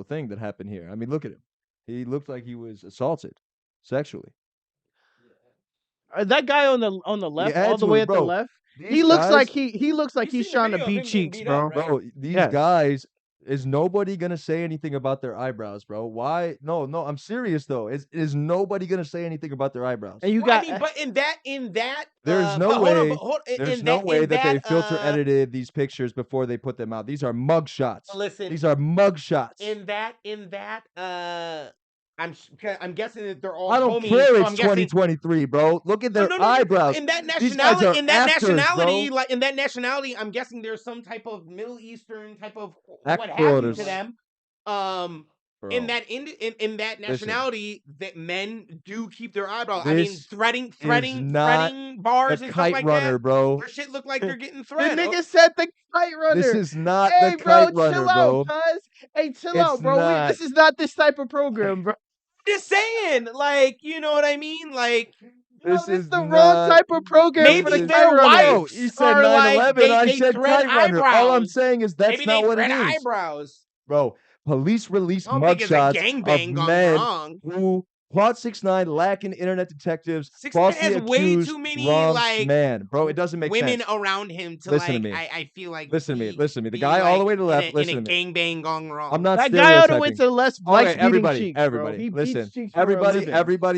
[SPEAKER 1] thing that happened here. I mean, look at him. He looked like he was assaulted sexually.
[SPEAKER 3] That guy on the left,
[SPEAKER 1] add
[SPEAKER 3] all the
[SPEAKER 1] to
[SPEAKER 3] way
[SPEAKER 1] it,
[SPEAKER 3] at the
[SPEAKER 1] bro.
[SPEAKER 3] left.
[SPEAKER 1] These
[SPEAKER 3] He looks
[SPEAKER 1] guys-
[SPEAKER 3] like he looks like
[SPEAKER 2] You
[SPEAKER 3] he's
[SPEAKER 2] seen the
[SPEAKER 3] trying to
[SPEAKER 2] video of
[SPEAKER 3] beat
[SPEAKER 2] him getting
[SPEAKER 3] cheeks,
[SPEAKER 2] beat
[SPEAKER 3] bro.
[SPEAKER 2] up, right?
[SPEAKER 1] Bro, these
[SPEAKER 3] Yes.
[SPEAKER 1] guys, is nobody gonna say anything about their eyebrows, bro? Why? No, I'm serious though. Is nobody gonna say anything about their eyebrows?
[SPEAKER 3] And you
[SPEAKER 2] Well,
[SPEAKER 3] got
[SPEAKER 2] I mean, but in that,
[SPEAKER 1] There's no
[SPEAKER 2] but hold on,
[SPEAKER 1] way-
[SPEAKER 2] but hold-
[SPEAKER 1] There's
[SPEAKER 2] in
[SPEAKER 1] no way that they filter
[SPEAKER 2] uh,
[SPEAKER 1] edited these pictures before they put them out. These are mug shots.
[SPEAKER 2] Listen,
[SPEAKER 1] These are mug shots.
[SPEAKER 2] in that, I'm guessing that they're all
[SPEAKER 1] I don't
[SPEAKER 2] homies.
[SPEAKER 1] care.
[SPEAKER 2] So
[SPEAKER 1] It's
[SPEAKER 2] I'm guessing
[SPEAKER 1] 2023, bro. Look at their
[SPEAKER 2] no,
[SPEAKER 1] eyebrows.
[SPEAKER 2] in that
[SPEAKER 1] These guys
[SPEAKER 2] nationality,
[SPEAKER 1] are actors, bro.
[SPEAKER 2] like in that nationality, I'm guessing there's some type of Middle Eastern type of
[SPEAKER 1] Act
[SPEAKER 2] what have you
[SPEAKER 1] quarters.
[SPEAKER 2] to them.
[SPEAKER 1] Bro.
[SPEAKER 2] In that nationality, that men do keep their eyebrows. I mean,
[SPEAKER 1] This
[SPEAKER 2] threading
[SPEAKER 1] not
[SPEAKER 2] bars
[SPEAKER 1] The
[SPEAKER 2] and stuff
[SPEAKER 1] kite
[SPEAKER 2] like
[SPEAKER 1] runner,
[SPEAKER 2] that.
[SPEAKER 1] bro.
[SPEAKER 2] Their shit look like they're getting
[SPEAKER 3] the
[SPEAKER 2] thread.
[SPEAKER 3] nigga said the kite runner.
[SPEAKER 1] This is not
[SPEAKER 3] hey,
[SPEAKER 1] the
[SPEAKER 3] bro,
[SPEAKER 1] kite runner,
[SPEAKER 3] chill
[SPEAKER 1] bro.
[SPEAKER 3] out, cuz. Hey, chill
[SPEAKER 1] It's
[SPEAKER 3] out, bro.
[SPEAKER 1] not.
[SPEAKER 3] This is not this type of program, bro.
[SPEAKER 2] Just saying, like, you know what I mean? Like,
[SPEAKER 1] This
[SPEAKER 3] This
[SPEAKER 1] is
[SPEAKER 3] the wrong
[SPEAKER 1] not-
[SPEAKER 3] type of program
[SPEAKER 2] Maybe
[SPEAKER 3] for the
[SPEAKER 1] This is-
[SPEAKER 3] kite
[SPEAKER 2] their
[SPEAKER 3] runner.
[SPEAKER 2] wives
[SPEAKER 1] He said
[SPEAKER 2] are like,
[SPEAKER 1] 9/11. I
[SPEAKER 2] they
[SPEAKER 1] said
[SPEAKER 2] thread
[SPEAKER 1] kite runner. All I'm
[SPEAKER 2] eyebrows.
[SPEAKER 1] saying is that's
[SPEAKER 2] Maybe
[SPEAKER 1] not
[SPEAKER 2] they
[SPEAKER 1] what it
[SPEAKER 2] thread
[SPEAKER 1] is,
[SPEAKER 2] eyebrows.
[SPEAKER 1] bro. Police release
[SPEAKER 2] I don't think it's a
[SPEAKER 1] mugshots of
[SPEAKER 2] gangbang gone
[SPEAKER 1] men
[SPEAKER 2] wrong.
[SPEAKER 1] who caught 6ix9ine lacking internet detectives,
[SPEAKER 2] 6ix9ine
[SPEAKER 1] falsely
[SPEAKER 2] has way
[SPEAKER 1] accused
[SPEAKER 2] too many,
[SPEAKER 1] wrong
[SPEAKER 2] like,
[SPEAKER 1] man, bro. It doesn't make
[SPEAKER 2] women
[SPEAKER 1] sense.
[SPEAKER 2] around him to
[SPEAKER 1] Listen to
[SPEAKER 2] like.
[SPEAKER 1] me.
[SPEAKER 2] I feel like.
[SPEAKER 1] Listen to me.
[SPEAKER 2] be-
[SPEAKER 1] Listen to me. The
[SPEAKER 2] be,
[SPEAKER 1] guy all the
[SPEAKER 2] like,
[SPEAKER 1] way to the left.
[SPEAKER 2] In
[SPEAKER 1] Listen
[SPEAKER 2] a
[SPEAKER 1] to me.
[SPEAKER 2] gangbang gone wrong.
[SPEAKER 1] I'm not
[SPEAKER 3] That guy all the way
[SPEAKER 1] stereotyping.
[SPEAKER 3] to the left likes
[SPEAKER 1] Okay,
[SPEAKER 3] beating
[SPEAKER 1] everybody,
[SPEAKER 3] cheeks, bro.
[SPEAKER 1] everybody,
[SPEAKER 3] He
[SPEAKER 1] listen.
[SPEAKER 3] beats cheeks for a living.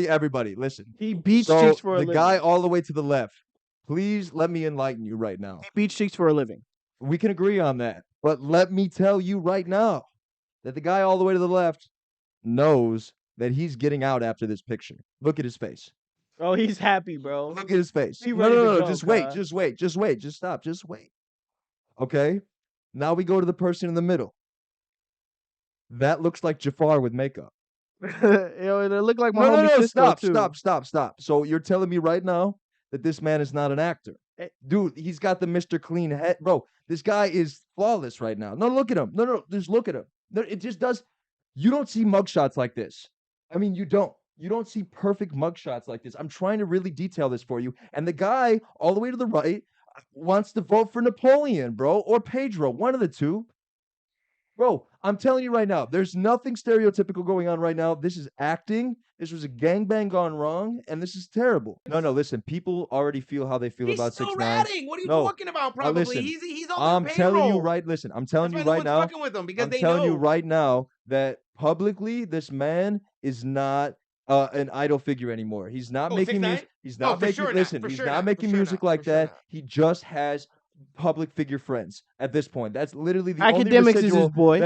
[SPEAKER 1] Everybody, listen.
[SPEAKER 3] He beats
[SPEAKER 1] So
[SPEAKER 3] cheeks for a
[SPEAKER 1] the
[SPEAKER 3] living.
[SPEAKER 1] guy all the way to the left. Please let me enlighten you right now.
[SPEAKER 3] He beats cheeks for a living.
[SPEAKER 1] We can agree on that, but let me tell you right now that the guy all the way to the left knows that he's getting out after this picture. Look at his face.
[SPEAKER 3] Oh, he's happy, bro.
[SPEAKER 1] Look at his face.
[SPEAKER 3] He
[SPEAKER 1] No,
[SPEAKER 3] ready to
[SPEAKER 1] no,
[SPEAKER 3] go,
[SPEAKER 1] just wait,
[SPEAKER 3] cuz.
[SPEAKER 1] just wait, just wait, just stop, just wait. Okay? Now we go to the person in the middle. That looks like Jafar with makeup.
[SPEAKER 3] Yo, it look like my
[SPEAKER 1] No,
[SPEAKER 3] homie Cisco
[SPEAKER 1] stop.
[SPEAKER 3] too.
[SPEAKER 1] So you're telling me right now that this man is not an actor?
[SPEAKER 3] Eh.
[SPEAKER 1] Dude, he's got the Mr. Clean head. Bro, this guy is flawless right now. No, look at him. No, just look at him. No, it just does. You don't see mugshots like this. I mean, you don't. You don't see perfect mugshots like this. I'm trying to really detail this for you. And the guy all the way to the right wants to vote for Napoleon, bro, or Pedro, one of the two. Bro, I'm telling you right now, there's nothing stereotypical going on right now. This is acting. This was a gangbang gone wrong, and this is terrible. No, listen. People already feel how they feel
[SPEAKER 2] He's
[SPEAKER 1] about
[SPEAKER 2] still
[SPEAKER 1] 6ix9ine.
[SPEAKER 2] ratting. What are you
[SPEAKER 1] No.
[SPEAKER 2] talking about? Probably
[SPEAKER 1] listen,
[SPEAKER 2] he's on
[SPEAKER 1] I'm
[SPEAKER 2] their
[SPEAKER 1] telling you
[SPEAKER 2] payroll.
[SPEAKER 1] right. Listen, I'm telling
[SPEAKER 2] That's
[SPEAKER 1] you
[SPEAKER 2] why no
[SPEAKER 1] right
[SPEAKER 2] one's
[SPEAKER 1] now.
[SPEAKER 2] fucking with him because
[SPEAKER 1] I'm
[SPEAKER 2] they
[SPEAKER 1] telling
[SPEAKER 2] know.
[SPEAKER 1] you right now that publicly, this man is not an idol figure anymore. He's not making
[SPEAKER 2] 6ix9ine?
[SPEAKER 1] music. He's not
[SPEAKER 2] for
[SPEAKER 1] making.
[SPEAKER 2] sure not,
[SPEAKER 1] Listen,
[SPEAKER 2] for
[SPEAKER 1] he's
[SPEAKER 2] sure
[SPEAKER 1] not
[SPEAKER 2] not, for
[SPEAKER 1] making
[SPEAKER 2] sure
[SPEAKER 1] music
[SPEAKER 2] not,
[SPEAKER 1] like
[SPEAKER 2] for sure
[SPEAKER 1] that.
[SPEAKER 2] not.
[SPEAKER 1] He just has public figure friends at this point. That's literally the only
[SPEAKER 3] Academics is his
[SPEAKER 1] residual.
[SPEAKER 3] boy.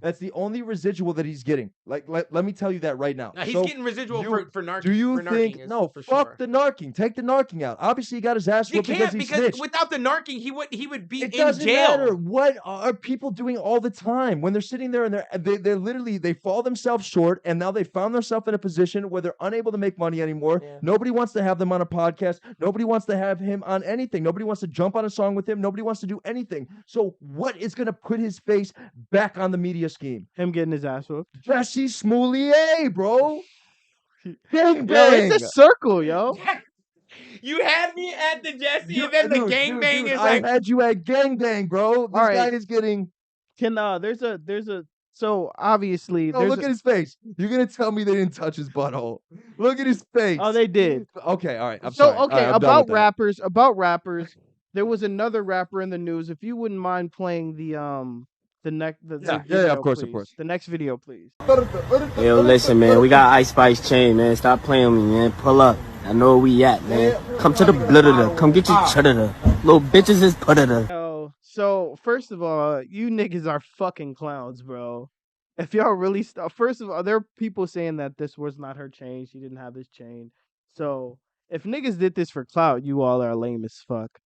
[SPEAKER 1] That's the only residual that he's getting. Like, let me tell you that right now.
[SPEAKER 2] Now, he's
[SPEAKER 1] So
[SPEAKER 2] getting residual for narking.
[SPEAKER 1] do you
[SPEAKER 2] for
[SPEAKER 1] think
[SPEAKER 2] narking is
[SPEAKER 1] no?
[SPEAKER 2] for
[SPEAKER 1] Fuck
[SPEAKER 2] sure.
[SPEAKER 1] the narking. Take the narking out. Obviously, he got his ass
[SPEAKER 2] You
[SPEAKER 1] whooped because
[SPEAKER 2] can't,
[SPEAKER 1] he
[SPEAKER 2] because
[SPEAKER 1] snitched.
[SPEAKER 2] without the narking, he would be
[SPEAKER 1] It
[SPEAKER 2] in
[SPEAKER 1] doesn't
[SPEAKER 2] jail.
[SPEAKER 1] matter. What are people doing all the time when they're sitting there and they're literally they fall themselves short, and now they found themselves in a position where they're unable to make money anymore.
[SPEAKER 2] Yeah.
[SPEAKER 1] Nobody wants to have them on a podcast. Nobody wants to have him on anything. Nobody wants to jump on a song with him. Nobody wants to do anything. So what is going to put his face back on the media scheme?
[SPEAKER 3] Him getting his ass whooped.
[SPEAKER 1] Jesse Smollett, bro. Bang
[SPEAKER 3] Yo,
[SPEAKER 1] bang.
[SPEAKER 3] it's a circle, yo.
[SPEAKER 2] You had me at the Jesse, and then the gangbang is
[SPEAKER 1] I
[SPEAKER 2] like.
[SPEAKER 1] had you at gangbang, bro. This guy
[SPEAKER 3] right.
[SPEAKER 1] is getting.
[SPEAKER 3] Can there's a so obviously
[SPEAKER 1] No,
[SPEAKER 3] there's
[SPEAKER 1] look at his face. You're gonna tell me they didn't touch his butthole. Look at his face.
[SPEAKER 3] Oh, they did.
[SPEAKER 1] Okay, all right. I'm
[SPEAKER 3] So
[SPEAKER 1] sorry. All
[SPEAKER 3] okay,
[SPEAKER 1] right, I'm done with that.
[SPEAKER 3] about rappers, there was another rapper in the news. If you wouldn't mind playing the
[SPEAKER 1] Yeah,
[SPEAKER 3] video,
[SPEAKER 1] of course,
[SPEAKER 3] please.
[SPEAKER 1] of course.
[SPEAKER 3] The next video, please.
[SPEAKER 6] Yo, listen, man, we got Ice Spice Chain, man. Stop playing with me, man. Pull up. I know where we at, man. Come to the blood. Come get your cheddar. Little bitches is put it.
[SPEAKER 3] Yo, so first of all, you niggas are fucking clowns, bro. If y'all really first of all, there are people saying that this was not her chain. She didn't have this chain. So if niggas did this for clout, you all are lame as fuck.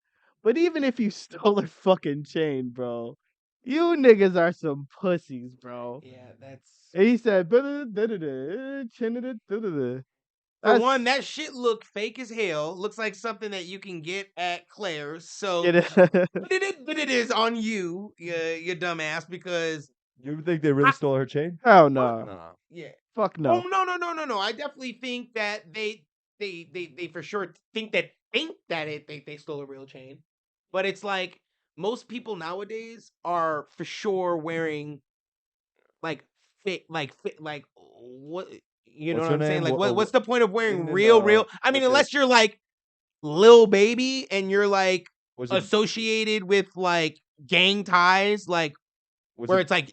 [SPEAKER 3] But even if you stole her fucking chain, bro, you niggas are some pussies, bro.
[SPEAKER 2] Yeah, that's.
[SPEAKER 3] And he said,
[SPEAKER 2] For one, that shit look fake as hell. Looks like something that you can get at Claire's. So, but it is on you, you dumbass, because
[SPEAKER 1] You think they really stole her chain?
[SPEAKER 3] Hell no.
[SPEAKER 2] yeah,
[SPEAKER 3] Fuck no.
[SPEAKER 2] Oh no. I definitely think that they for sure think that they stole a real chain, but it's like most people nowadays are for sure wearing like fit what. You know
[SPEAKER 1] What's
[SPEAKER 2] what
[SPEAKER 1] her
[SPEAKER 2] I'm saying?
[SPEAKER 1] name?
[SPEAKER 2] Like, what's the point of wearing
[SPEAKER 1] in,
[SPEAKER 2] real? I mean,
[SPEAKER 1] what's
[SPEAKER 2] unless you're like Lil Baby and you're like
[SPEAKER 1] Was it
[SPEAKER 2] associated with like gang ties, like
[SPEAKER 1] was
[SPEAKER 2] where
[SPEAKER 1] it
[SPEAKER 2] it's like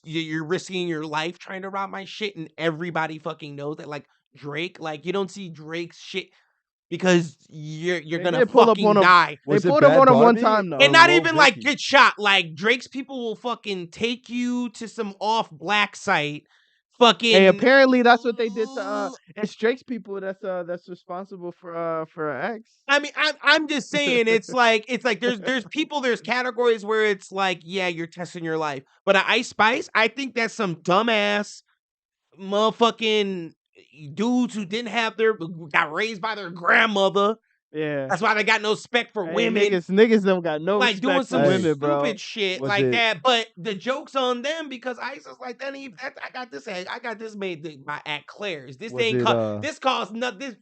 [SPEAKER 2] you're risking your life trying to rob my shit, and everybody fucking knows that. Like Drake, like you don't see Drake's shit because you're
[SPEAKER 3] They
[SPEAKER 2] gonna
[SPEAKER 3] did pull up
[SPEAKER 2] fucking
[SPEAKER 3] on him.
[SPEAKER 2] die.
[SPEAKER 3] They
[SPEAKER 1] Was it
[SPEAKER 3] pulled up
[SPEAKER 1] Bad
[SPEAKER 3] on him one
[SPEAKER 1] Barbie
[SPEAKER 3] time though.
[SPEAKER 2] And
[SPEAKER 1] or
[SPEAKER 2] not
[SPEAKER 1] Lil
[SPEAKER 2] even like
[SPEAKER 1] Vicky?
[SPEAKER 2] get shot. Like Drake's people will fucking take you to some off black site. Fucking.
[SPEAKER 3] Hey, apparently that's what they did to it's Drake's people that's responsible for her ex.
[SPEAKER 2] I mean, I'm just saying it's like there's people, there's categories where it's like, yeah, you're testing your life. But Ice Spice, I think that's some dumbass motherfucking dudes who didn't have got raised by their grandmother.
[SPEAKER 3] Yeah.
[SPEAKER 2] That's why they got no respect for
[SPEAKER 3] Hey,
[SPEAKER 2] women.
[SPEAKER 3] niggas don't got no
[SPEAKER 2] Like
[SPEAKER 3] respect
[SPEAKER 2] doing
[SPEAKER 3] for
[SPEAKER 2] some
[SPEAKER 3] women, bro.
[SPEAKER 2] stupid shit
[SPEAKER 1] Was
[SPEAKER 2] like
[SPEAKER 1] it-
[SPEAKER 2] that. But the joke's on them because Ice is like, I got this made by at Claire's. This
[SPEAKER 1] Was
[SPEAKER 2] ain't
[SPEAKER 1] it,
[SPEAKER 2] this costs nothing. This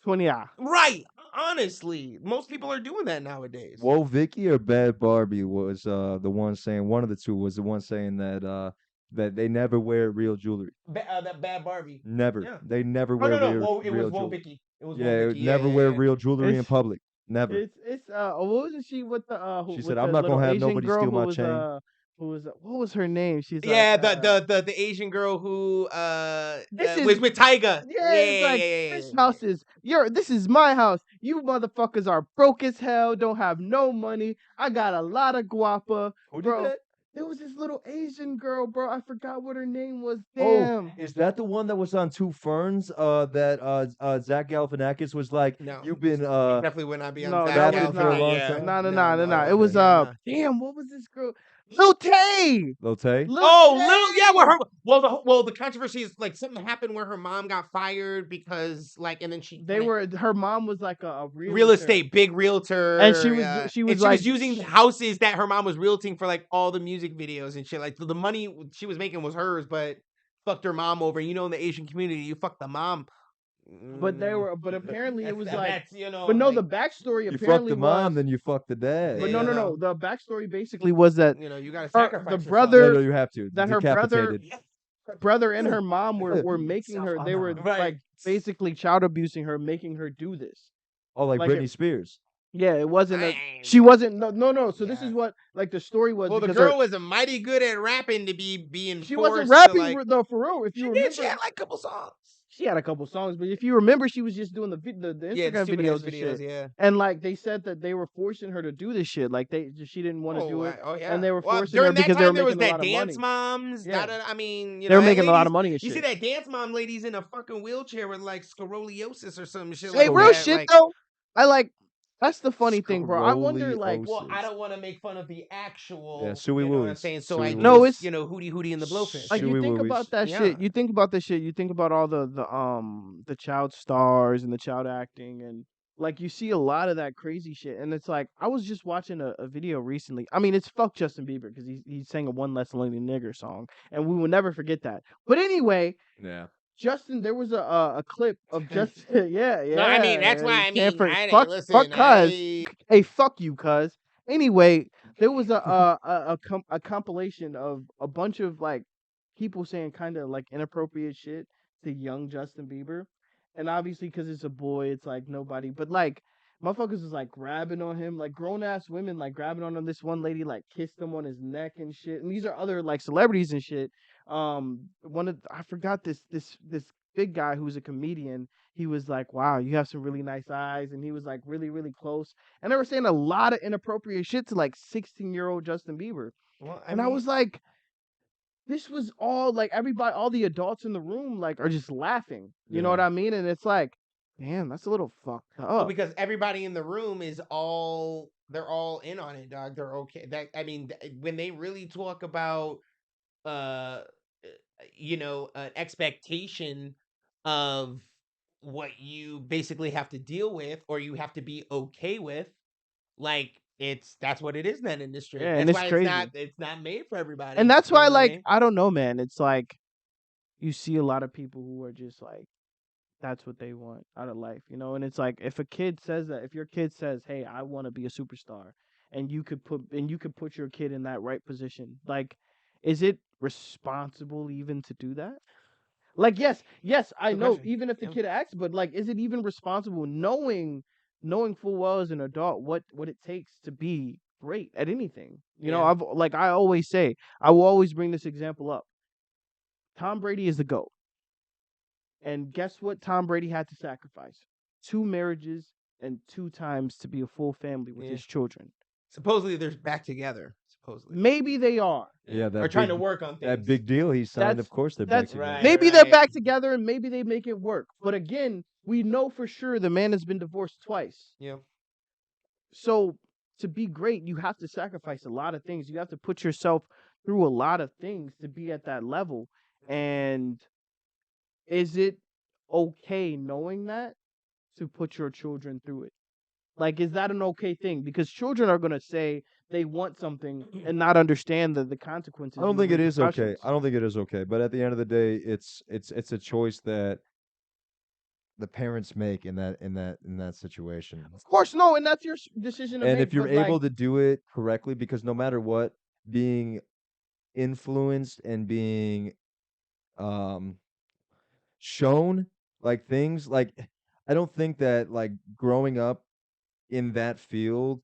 [SPEAKER 3] 20 hours.
[SPEAKER 2] right. Honestly, most people are doing that nowadays.
[SPEAKER 1] Whoa, Vicky or Bad Barbie was the one saying, one of the two was the one saying that that they never wear real jewelry.
[SPEAKER 2] That Bad Barbie.
[SPEAKER 1] Never.
[SPEAKER 2] Yeah.
[SPEAKER 1] They never
[SPEAKER 2] Oh,
[SPEAKER 1] wear
[SPEAKER 2] no,
[SPEAKER 1] real,
[SPEAKER 2] Whoa, it
[SPEAKER 1] real
[SPEAKER 2] was Whoa
[SPEAKER 1] jewelry.
[SPEAKER 2] Vicky. It was
[SPEAKER 1] Yeah,
[SPEAKER 2] Whoa Vicky.
[SPEAKER 1] never wear
[SPEAKER 2] yeah.
[SPEAKER 1] real jewelry in
[SPEAKER 3] It's-
[SPEAKER 1] public. Never.
[SPEAKER 3] It's what wasn't she with the
[SPEAKER 1] She
[SPEAKER 3] with
[SPEAKER 1] said,
[SPEAKER 3] the
[SPEAKER 1] "I'm not gonna
[SPEAKER 3] little
[SPEAKER 1] have
[SPEAKER 3] Asian
[SPEAKER 1] nobody
[SPEAKER 3] girl
[SPEAKER 1] steal
[SPEAKER 3] who
[SPEAKER 1] my
[SPEAKER 3] was,
[SPEAKER 1] chain."
[SPEAKER 3] who was what was her name? She's
[SPEAKER 2] Yeah,
[SPEAKER 3] like,
[SPEAKER 2] the Asian girl who
[SPEAKER 3] This
[SPEAKER 2] was
[SPEAKER 3] is-
[SPEAKER 2] with Tyga.
[SPEAKER 3] Yeah, it's like this house is this is my house. You motherfuckers are broke as hell, don't have no money. I got a lot of guapa.
[SPEAKER 1] Who did
[SPEAKER 3] Bro,
[SPEAKER 1] that?
[SPEAKER 3] there was this little Asian girl, bro. I forgot what her name was.
[SPEAKER 1] Oh,
[SPEAKER 3] Damn.
[SPEAKER 1] is that the one that was on Two Ferns? That Zach Galifianakis was like,
[SPEAKER 2] No.
[SPEAKER 1] "You've been
[SPEAKER 2] Definitely would not be on
[SPEAKER 3] No,
[SPEAKER 2] Zach
[SPEAKER 3] that
[SPEAKER 1] battling
[SPEAKER 3] was
[SPEAKER 1] for a
[SPEAKER 3] not.
[SPEAKER 1] long
[SPEAKER 2] yeah.
[SPEAKER 1] time."
[SPEAKER 3] No. It was
[SPEAKER 2] yeah,
[SPEAKER 3] damn, what was this girl? Lil Tay!
[SPEAKER 1] Lotte?
[SPEAKER 2] Well, the controversy is like something happened where her mom got fired because like, and then
[SPEAKER 3] Her mom was like a
[SPEAKER 2] real estate big realtor,
[SPEAKER 3] And she was
[SPEAKER 2] and
[SPEAKER 3] like-
[SPEAKER 2] she was using houses that her mom was realting for like all the music videos and shit. Like the money she was making was hers, but fucked her mom over. You know, in the Asian community, you fuck the mom.
[SPEAKER 3] But apparently it was like,
[SPEAKER 2] that's, you know,
[SPEAKER 3] but no,
[SPEAKER 2] like,
[SPEAKER 3] the backstory
[SPEAKER 1] You fuck
[SPEAKER 3] apparently
[SPEAKER 1] the mom,
[SPEAKER 3] was,
[SPEAKER 1] then you fuck the dad.
[SPEAKER 3] but
[SPEAKER 2] Yeah,
[SPEAKER 3] no,
[SPEAKER 2] no.
[SPEAKER 3] the backstory basically was that
[SPEAKER 2] you know, you gotta
[SPEAKER 3] her-
[SPEAKER 2] sacrifice
[SPEAKER 3] the
[SPEAKER 2] yourself.
[SPEAKER 3] brother-
[SPEAKER 1] No, you have to.
[SPEAKER 3] that her brother-
[SPEAKER 1] Decapitated.
[SPEAKER 3] her brother and her mom were making her, they were
[SPEAKER 2] Right.
[SPEAKER 3] like basically child abusing her, making her do this.
[SPEAKER 1] Oh, like
[SPEAKER 3] like
[SPEAKER 1] Britney
[SPEAKER 3] it-
[SPEAKER 1] Spears.
[SPEAKER 3] Yeah, it wasn't
[SPEAKER 2] Dang.
[SPEAKER 3] she wasn't no. So this
[SPEAKER 2] Yeah.
[SPEAKER 3] is what like the story was.
[SPEAKER 2] Well, the
[SPEAKER 3] because
[SPEAKER 2] girl was mighty good at rapping to be being
[SPEAKER 3] she
[SPEAKER 2] forced
[SPEAKER 3] wasn't
[SPEAKER 2] to,
[SPEAKER 3] rapping
[SPEAKER 2] like,
[SPEAKER 3] though for real. If you
[SPEAKER 2] she
[SPEAKER 3] remember,
[SPEAKER 2] did. She had like a couple songs.
[SPEAKER 3] she had a couple songs, but if you remember, she was just doing the
[SPEAKER 2] Yeah, the
[SPEAKER 3] Instagram
[SPEAKER 2] stupid ass
[SPEAKER 3] videos and
[SPEAKER 2] videos.
[SPEAKER 3] shit.
[SPEAKER 2] Yeah.
[SPEAKER 3] And like they said that they were forcing her to do this shit. Like she didn't want to do it,
[SPEAKER 2] Oh yeah.
[SPEAKER 3] and they were
[SPEAKER 2] Well,
[SPEAKER 3] forcing her
[SPEAKER 2] during that
[SPEAKER 3] because they were
[SPEAKER 2] time there was
[SPEAKER 3] making a
[SPEAKER 2] that
[SPEAKER 3] lot of
[SPEAKER 2] dance
[SPEAKER 3] money.
[SPEAKER 2] moms.
[SPEAKER 3] Yeah.
[SPEAKER 2] I mean, you
[SPEAKER 3] They
[SPEAKER 2] know,
[SPEAKER 3] were
[SPEAKER 2] that
[SPEAKER 3] making a lot
[SPEAKER 2] ladies,
[SPEAKER 3] of money and
[SPEAKER 2] you see
[SPEAKER 3] shit.
[SPEAKER 2] that dance mom ladies in a fucking wheelchair with like scoliosis or some shit
[SPEAKER 3] Hey,
[SPEAKER 2] like
[SPEAKER 3] real
[SPEAKER 2] that.
[SPEAKER 3] shit
[SPEAKER 2] Like,
[SPEAKER 3] though. I like that's the funny thing, bro. I wonder like
[SPEAKER 2] well, I
[SPEAKER 1] Scoliosis.
[SPEAKER 2] don't want to make fun of the actual,
[SPEAKER 1] suey
[SPEAKER 2] you know what I'm
[SPEAKER 1] woolies.
[SPEAKER 2] saying? So
[SPEAKER 1] Suey
[SPEAKER 2] I
[SPEAKER 3] no,
[SPEAKER 1] woolies.
[SPEAKER 2] just,
[SPEAKER 3] it's
[SPEAKER 2] hootie and the blowfish.
[SPEAKER 3] like you
[SPEAKER 1] Suey
[SPEAKER 3] think
[SPEAKER 1] woowies.
[SPEAKER 3] about that
[SPEAKER 2] Yeah.
[SPEAKER 3] shit. You think about this shit. You think about all the child stars and the child acting and like you see a lot of that crazy shit. And it's like I was just watching a video recently. I mean, it's fuck Justin Bieber because he sang a One Less Lonely Nigger song, and we will never forget that. But anyway,
[SPEAKER 1] Yeah.
[SPEAKER 3] Justin, there was a clip of Justin. Yeah,
[SPEAKER 2] No, I mean, that's
[SPEAKER 3] yeah.
[SPEAKER 2] why I
[SPEAKER 3] Can't
[SPEAKER 2] mean,
[SPEAKER 3] for
[SPEAKER 2] listen,
[SPEAKER 3] fuck cuz. Hey, fuck you, cuz. Anyway, there was a compilation of a bunch of like people saying kind of like inappropriate shit to young Justin Bieber, and obviously because it's a boy, it's like nobody. But like motherfuckers was like grabbing on him, like grown ass women like grabbing on him. This one lady like kissed him on his neck and shit. And these are other like celebrities and shit. I forgot this big guy who's a comedian. He was like, "Wow, you have some really nice eyes," and he was like really close. And they were saying a lot of inappropriate shit to like 16-year-old Justin Bieber.
[SPEAKER 2] Well,
[SPEAKER 3] And I was like, this was all like everybody, all the adults in the room like are just laughing. You know what I mean? And it's like, damn, that's a little fucked
[SPEAKER 2] well,
[SPEAKER 3] up.
[SPEAKER 2] because everybody in the room is they're all in on it, dog. They're okay. That I mean, when they really talk about uh an expectation of what you basically have to deal with or you have to be okay with, like that's what it is in that industry.
[SPEAKER 3] Yeah, and
[SPEAKER 2] That's
[SPEAKER 3] it's
[SPEAKER 2] why
[SPEAKER 3] crazy.
[SPEAKER 2] it's not made for everybody.
[SPEAKER 3] And that's
[SPEAKER 2] You know
[SPEAKER 3] why,
[SPEAKER 2] what I
[SPEAKER 3] like,
[SPEAKER 2] mean?
[SPEAKER 3] I don't know, man. It's like you see a lot of people who are just like, that's what they want out of life, you know? And it's like if a kid says that, if your kid says, "Hey, I want to be a superstar," and you could put your kid in that right position, like, is it responsible even to do that? Like, yes, I
[SPEAKER 2] Good
[SPEAKER 3] know,
[SPEAKER 2] question.
[SPEAKER 3] even if the
[SPEAKER 2] Yeah.
[SPEAKER 3] kid asks, but like, is it even responsible knowing full well as an adult what it takes to be great at anything? You know,
[SPEAKER 2] Yeah.
[SPEAKER 3] I always say, I will always bring this example up. Tom Brady is the GOAT. And guess what Tom Brady had to sacrifice? 2 marriages and 2 times to be a full family with
[SPEAKER 2] Yeah.
[SPEAKER 3] his children.
[SPEAKER 2] Supposedly they're back together. Supposedly.
[SPEAKER 3] Maybe they are.
[SPEAKER 1] Yeah,
[SPEAKER 2] Or trying to work on things.
[SPEAKER 1] that big deal he signed. Of course, they're back
[SPEAKER 3] That's
[SPEAKER 1] together.
[SPEAKER 2] Right.
[SPEAKER 3] maybe they're back together and maybe they make it work. But again, we know for sure the man has been divorced twice.
[SPEAKER 2] Yeah.
[SPEAKER 3] So to be great, you have to sacrifice a lot of things. You have to put yourself through a lot of things to be at that level. And is it okay knowing that to put your children through it? Like, is that an okay thing? Because children are gonna say they want something and not understand the consequences.
[SPEAKER 1] I don't
[SPEAKER 3] and the
[SPEAKER 1] think it is okay.
[SPEAKER 3] repercussions.
[SPEAKER 1] I don't think it is okay. But at the end of the day, it's a choice that the parents make in that situation.
[SPEAKER 3] Of course, no, and that's your decision to
[SPEAKER 1] And
[SPEAKER 3] make.
[SPEAKER 1] if you're
[SPEAKER 3] But like,
[SPEAKER 1] able to do it correctly, because no matter what, being influenced and being um shown like things like I don't think that like growing up in that field,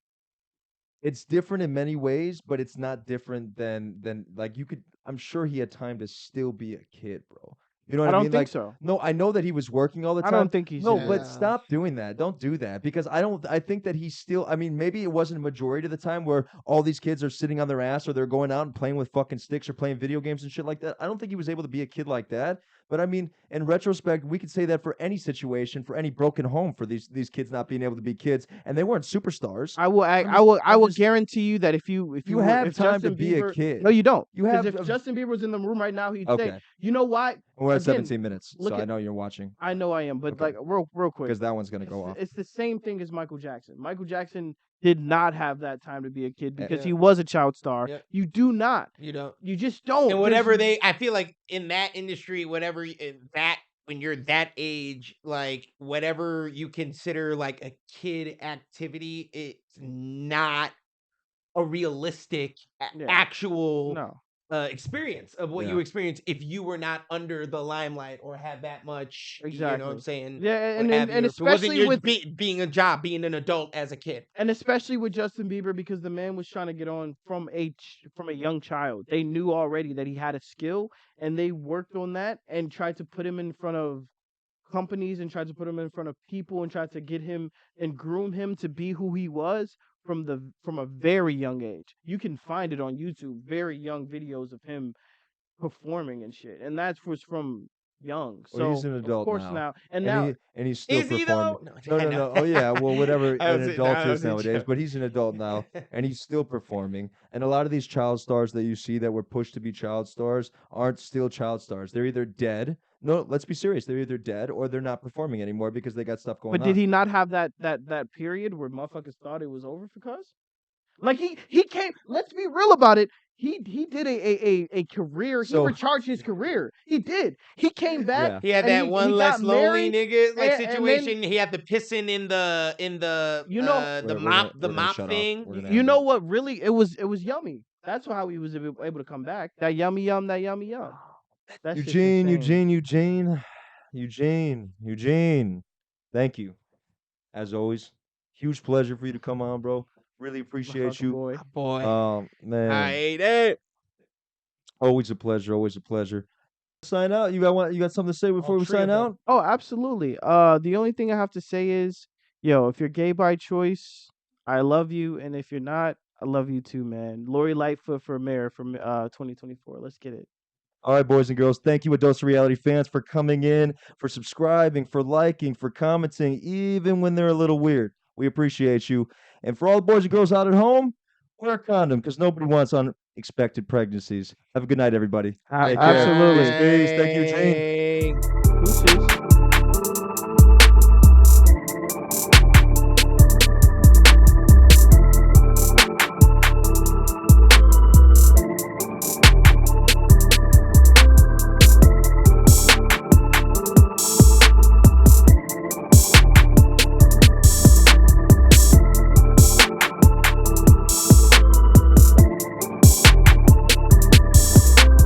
[SPEAKER 1] it's different in many ways, but it's not different than like you could. I'm sure he had time to still be a kid, bro. You know what
[SPEAKER 3] I
[SPEAKER 1] I
[SPEAKER 3] don't
[SPEAKER 1] mean?
[SPEAKER 3] think
[SPEAKER 1] Like,
[SPEAKER 3] so.
[SPEAKER 1] no, I know that he was working all the
[SPEAKER 3] I
[SPEAKER 1] time.
[SPEAKER 3] don't think he's
[SPEAKER 1] No,
[SPEAKER 3] in
[SPEAKER 1] but
[SPEAKER 3] that.
[SPEAKER 1] stop doing that. Don't do that because I don't. I think that he's still. I mean, maybe it wasn't a majority of the time where all these kids are sitting on their ass or they're going out and playing with fucking sticks or playing video games and shit like that. I don't think he was able to be a kid like that. But I mean, in retrospect, we could say that for any situation, for any broken home, for these kids not being able to be kids, and they weren't superstars.
[SPEAKER 3] I will. I will guarantee you that if you
[SPEAKER 1] have time to
[SPEAKER 3] Justin
[SPEAKER 1] be a
[SPEAKER 3] Bieber,
[SPEAKER 1] kid.
[SPEAKER 3] no, you don't.
[SPEAKER 1] You
[SPEAKER 3] Because
[SPEAKER 1] have
[SPEAKER 3] if Justin Bieber was in the room right now, he'd say,
[SPEAKER 1] Okay.
[SPEAKER 3] "You know what?
[SPEAKER 1] We're at
[SPEAKER 3] Again,
[SPEAKER 1] 17 minutes,
[SPEAKER 3] look
[SPEAKER 1] so I
[SPEAKER 3] at-
[SPEAKER 1] know you're watching
[SPEAKER 3] I know I am, but
[SPEAKER 1] Okay.
[SPEAKER 3] like real quick,
[SPEAKER 1] because that one's gonna go off.
[SPEAKER 3] it's the same thing as Michael Jackson. Michael Jackson did not have that time to be a kid because
[SPEAKER 2] Yeah.
[SPEAKER 3] he was a child star.
[SPEAKER 2] Yeah.
[SPEAKER 3] You do not.
[SPEAKER 2] You don't.
[SPEAKER 3] You just don't.
[SPEAKER 2] And whatever I feel like in that industry, whatever that when you're that age, like whatever you consider like a kid activity, it's not a realistic actual
[SPEAKER 3] No.
[SPEAKER 2] experience of what
[SPEAKER 1] Yeah.
[SPEAKER 2] you experience if you were not under the limelight or had that much, you know what I'm
[SPEAKER 3] Exactly.
[SPEAKER 2] saying?
[SPEAKER 3] Yeah,
[SPEAKER 2] what
[SPEAKER 3] and
[SPEAKER 2] have you, if it wasn't
[SPEAKER 3] especially
[SPEAKER 2] your
[SPEAKER 3] with
[SPEAKER 2] being a job, being an adult as a kid.
[SPEAKER 3] and especially with Justin Bieber because the man was trying to get on from a young child. They knew already that he had a skill and they worked on that and tried to put him in front of companies and tried to put him in front of people and tried to get him and groom him to be who he was from a very young age. You can find it on YouTube, very young videos of him performing and shit. And that was from young.
[SPEAKER 1] Well, he's
[SPEAKER 3] So
[SPEAKER 1] an
[SPEAKER 3] of
[SPEAKER 1] adult
[SPEAKER 3] course
[SPEAKER 1] now.
[SPEAKER 3] and now
[SPEAKER 1] And he's still
[SPEAKER 2] Is he
[SPEAKER 1] performing.
[SPEAKER 2] though?
[SPEAKER 1] No. Oh yeah, well whatever
[SPEAKER 2] I
[SPEAKER 1] an
[SPEAKER 2] was-
[SPEAKER 1] adult
[SPEAKER 2] I
[SPEAKER 1] is
[SPEAKER 2] was a
[SPEAKER 1] nowadays,
[SPEAKER 2] joke.
[SPEAKER 1] but he's an adult now and he's still performing. And a lot of these child stars that you see that were pushed to be child stars aren't still child stars. They're either dead. No, let's be serious. They're either dead or they're not performing anymore because they got stuff going
[SPEAKER 3] but
[SPEAKER 1] on.
[SPEAKER 3] did he not have that period where motherfuckers thought it was over for cuz? Like he came. Let's be real about it. He did a career.
[SPEAKER 1] So-
[SPEAKER 3] He recharged his career. He did. He came back.
[SPEAKER 1] Yeah.
[SPEAKER 2] He had
[SPEAKER 3] and
[SPEAKER 2] that one
[SPEAKER 3] he
[SPEAKER 2] less
[SPEAKER 3] got
[SPEAKER 2] lonely
[SPEAKER 3] married,
[SPEAKER 2] nigga like
[SPEAKER 3] and then-
[SPEAKER 2] situation. He had the pissing in the
[SPEAKER 3] You know-
[SPEAKER 2] the
[SPEAKER 1] We're
[SPEAKER 2] mop
[SPEAKER 1] gonna shut off.
[SPEAKER 2] thing.
[SPEAKER 1] We're gonna
[SPEAKER 3] You
[SPEAKER 1] end
[SPEAKER 3] know
[SPEAKER 1] it.
[SPEAKER 3] what? Really, it was yummy. That's how he was able to come back. That yummy yum. That yummy yum. That's just
[SPEAKER 1] Eugene,
[SPEAKER 3] insane.
[SPEAKER 1] Eugene. Thank you. As always, huge pleasure for you to come on, bro. Really appreciate
[SPEAKER 3] Motherfucker
[SPEAKER 1] you.
[SPEAKER 3] boy.
[SPEAKER 2] Boy,
[SPEAKER 1] Man,
[SPEAKER 2] I hate it.
[SPEAKER 1] always a pleasure. Always a pleasure. Sign out. You got something to say before we sign out?
[SPEAKER 3] Oh, absolutely. The only thing I have to say is, yo, if you're gay by choice, I love you, and if you're not, I love you too, man. Lori Lightfoot for mayor from 2024. Let's get it.
[SPEAKER 1] All right, boys and girls, thank you, Dose of Reality fans, for coming in, for subscribing, for liking, for commenting, even when they're a little weird. We appreciate you. And for all the boys and girls out at home, wear a condom because nobody wants unexpected pregnancies. Have a good night, everybody. Take care.
[SPEAKER 3] Absolutely.
[SPEAKER 1] Peace. Thank you, Gene.
[SPEAKER 2] Bye.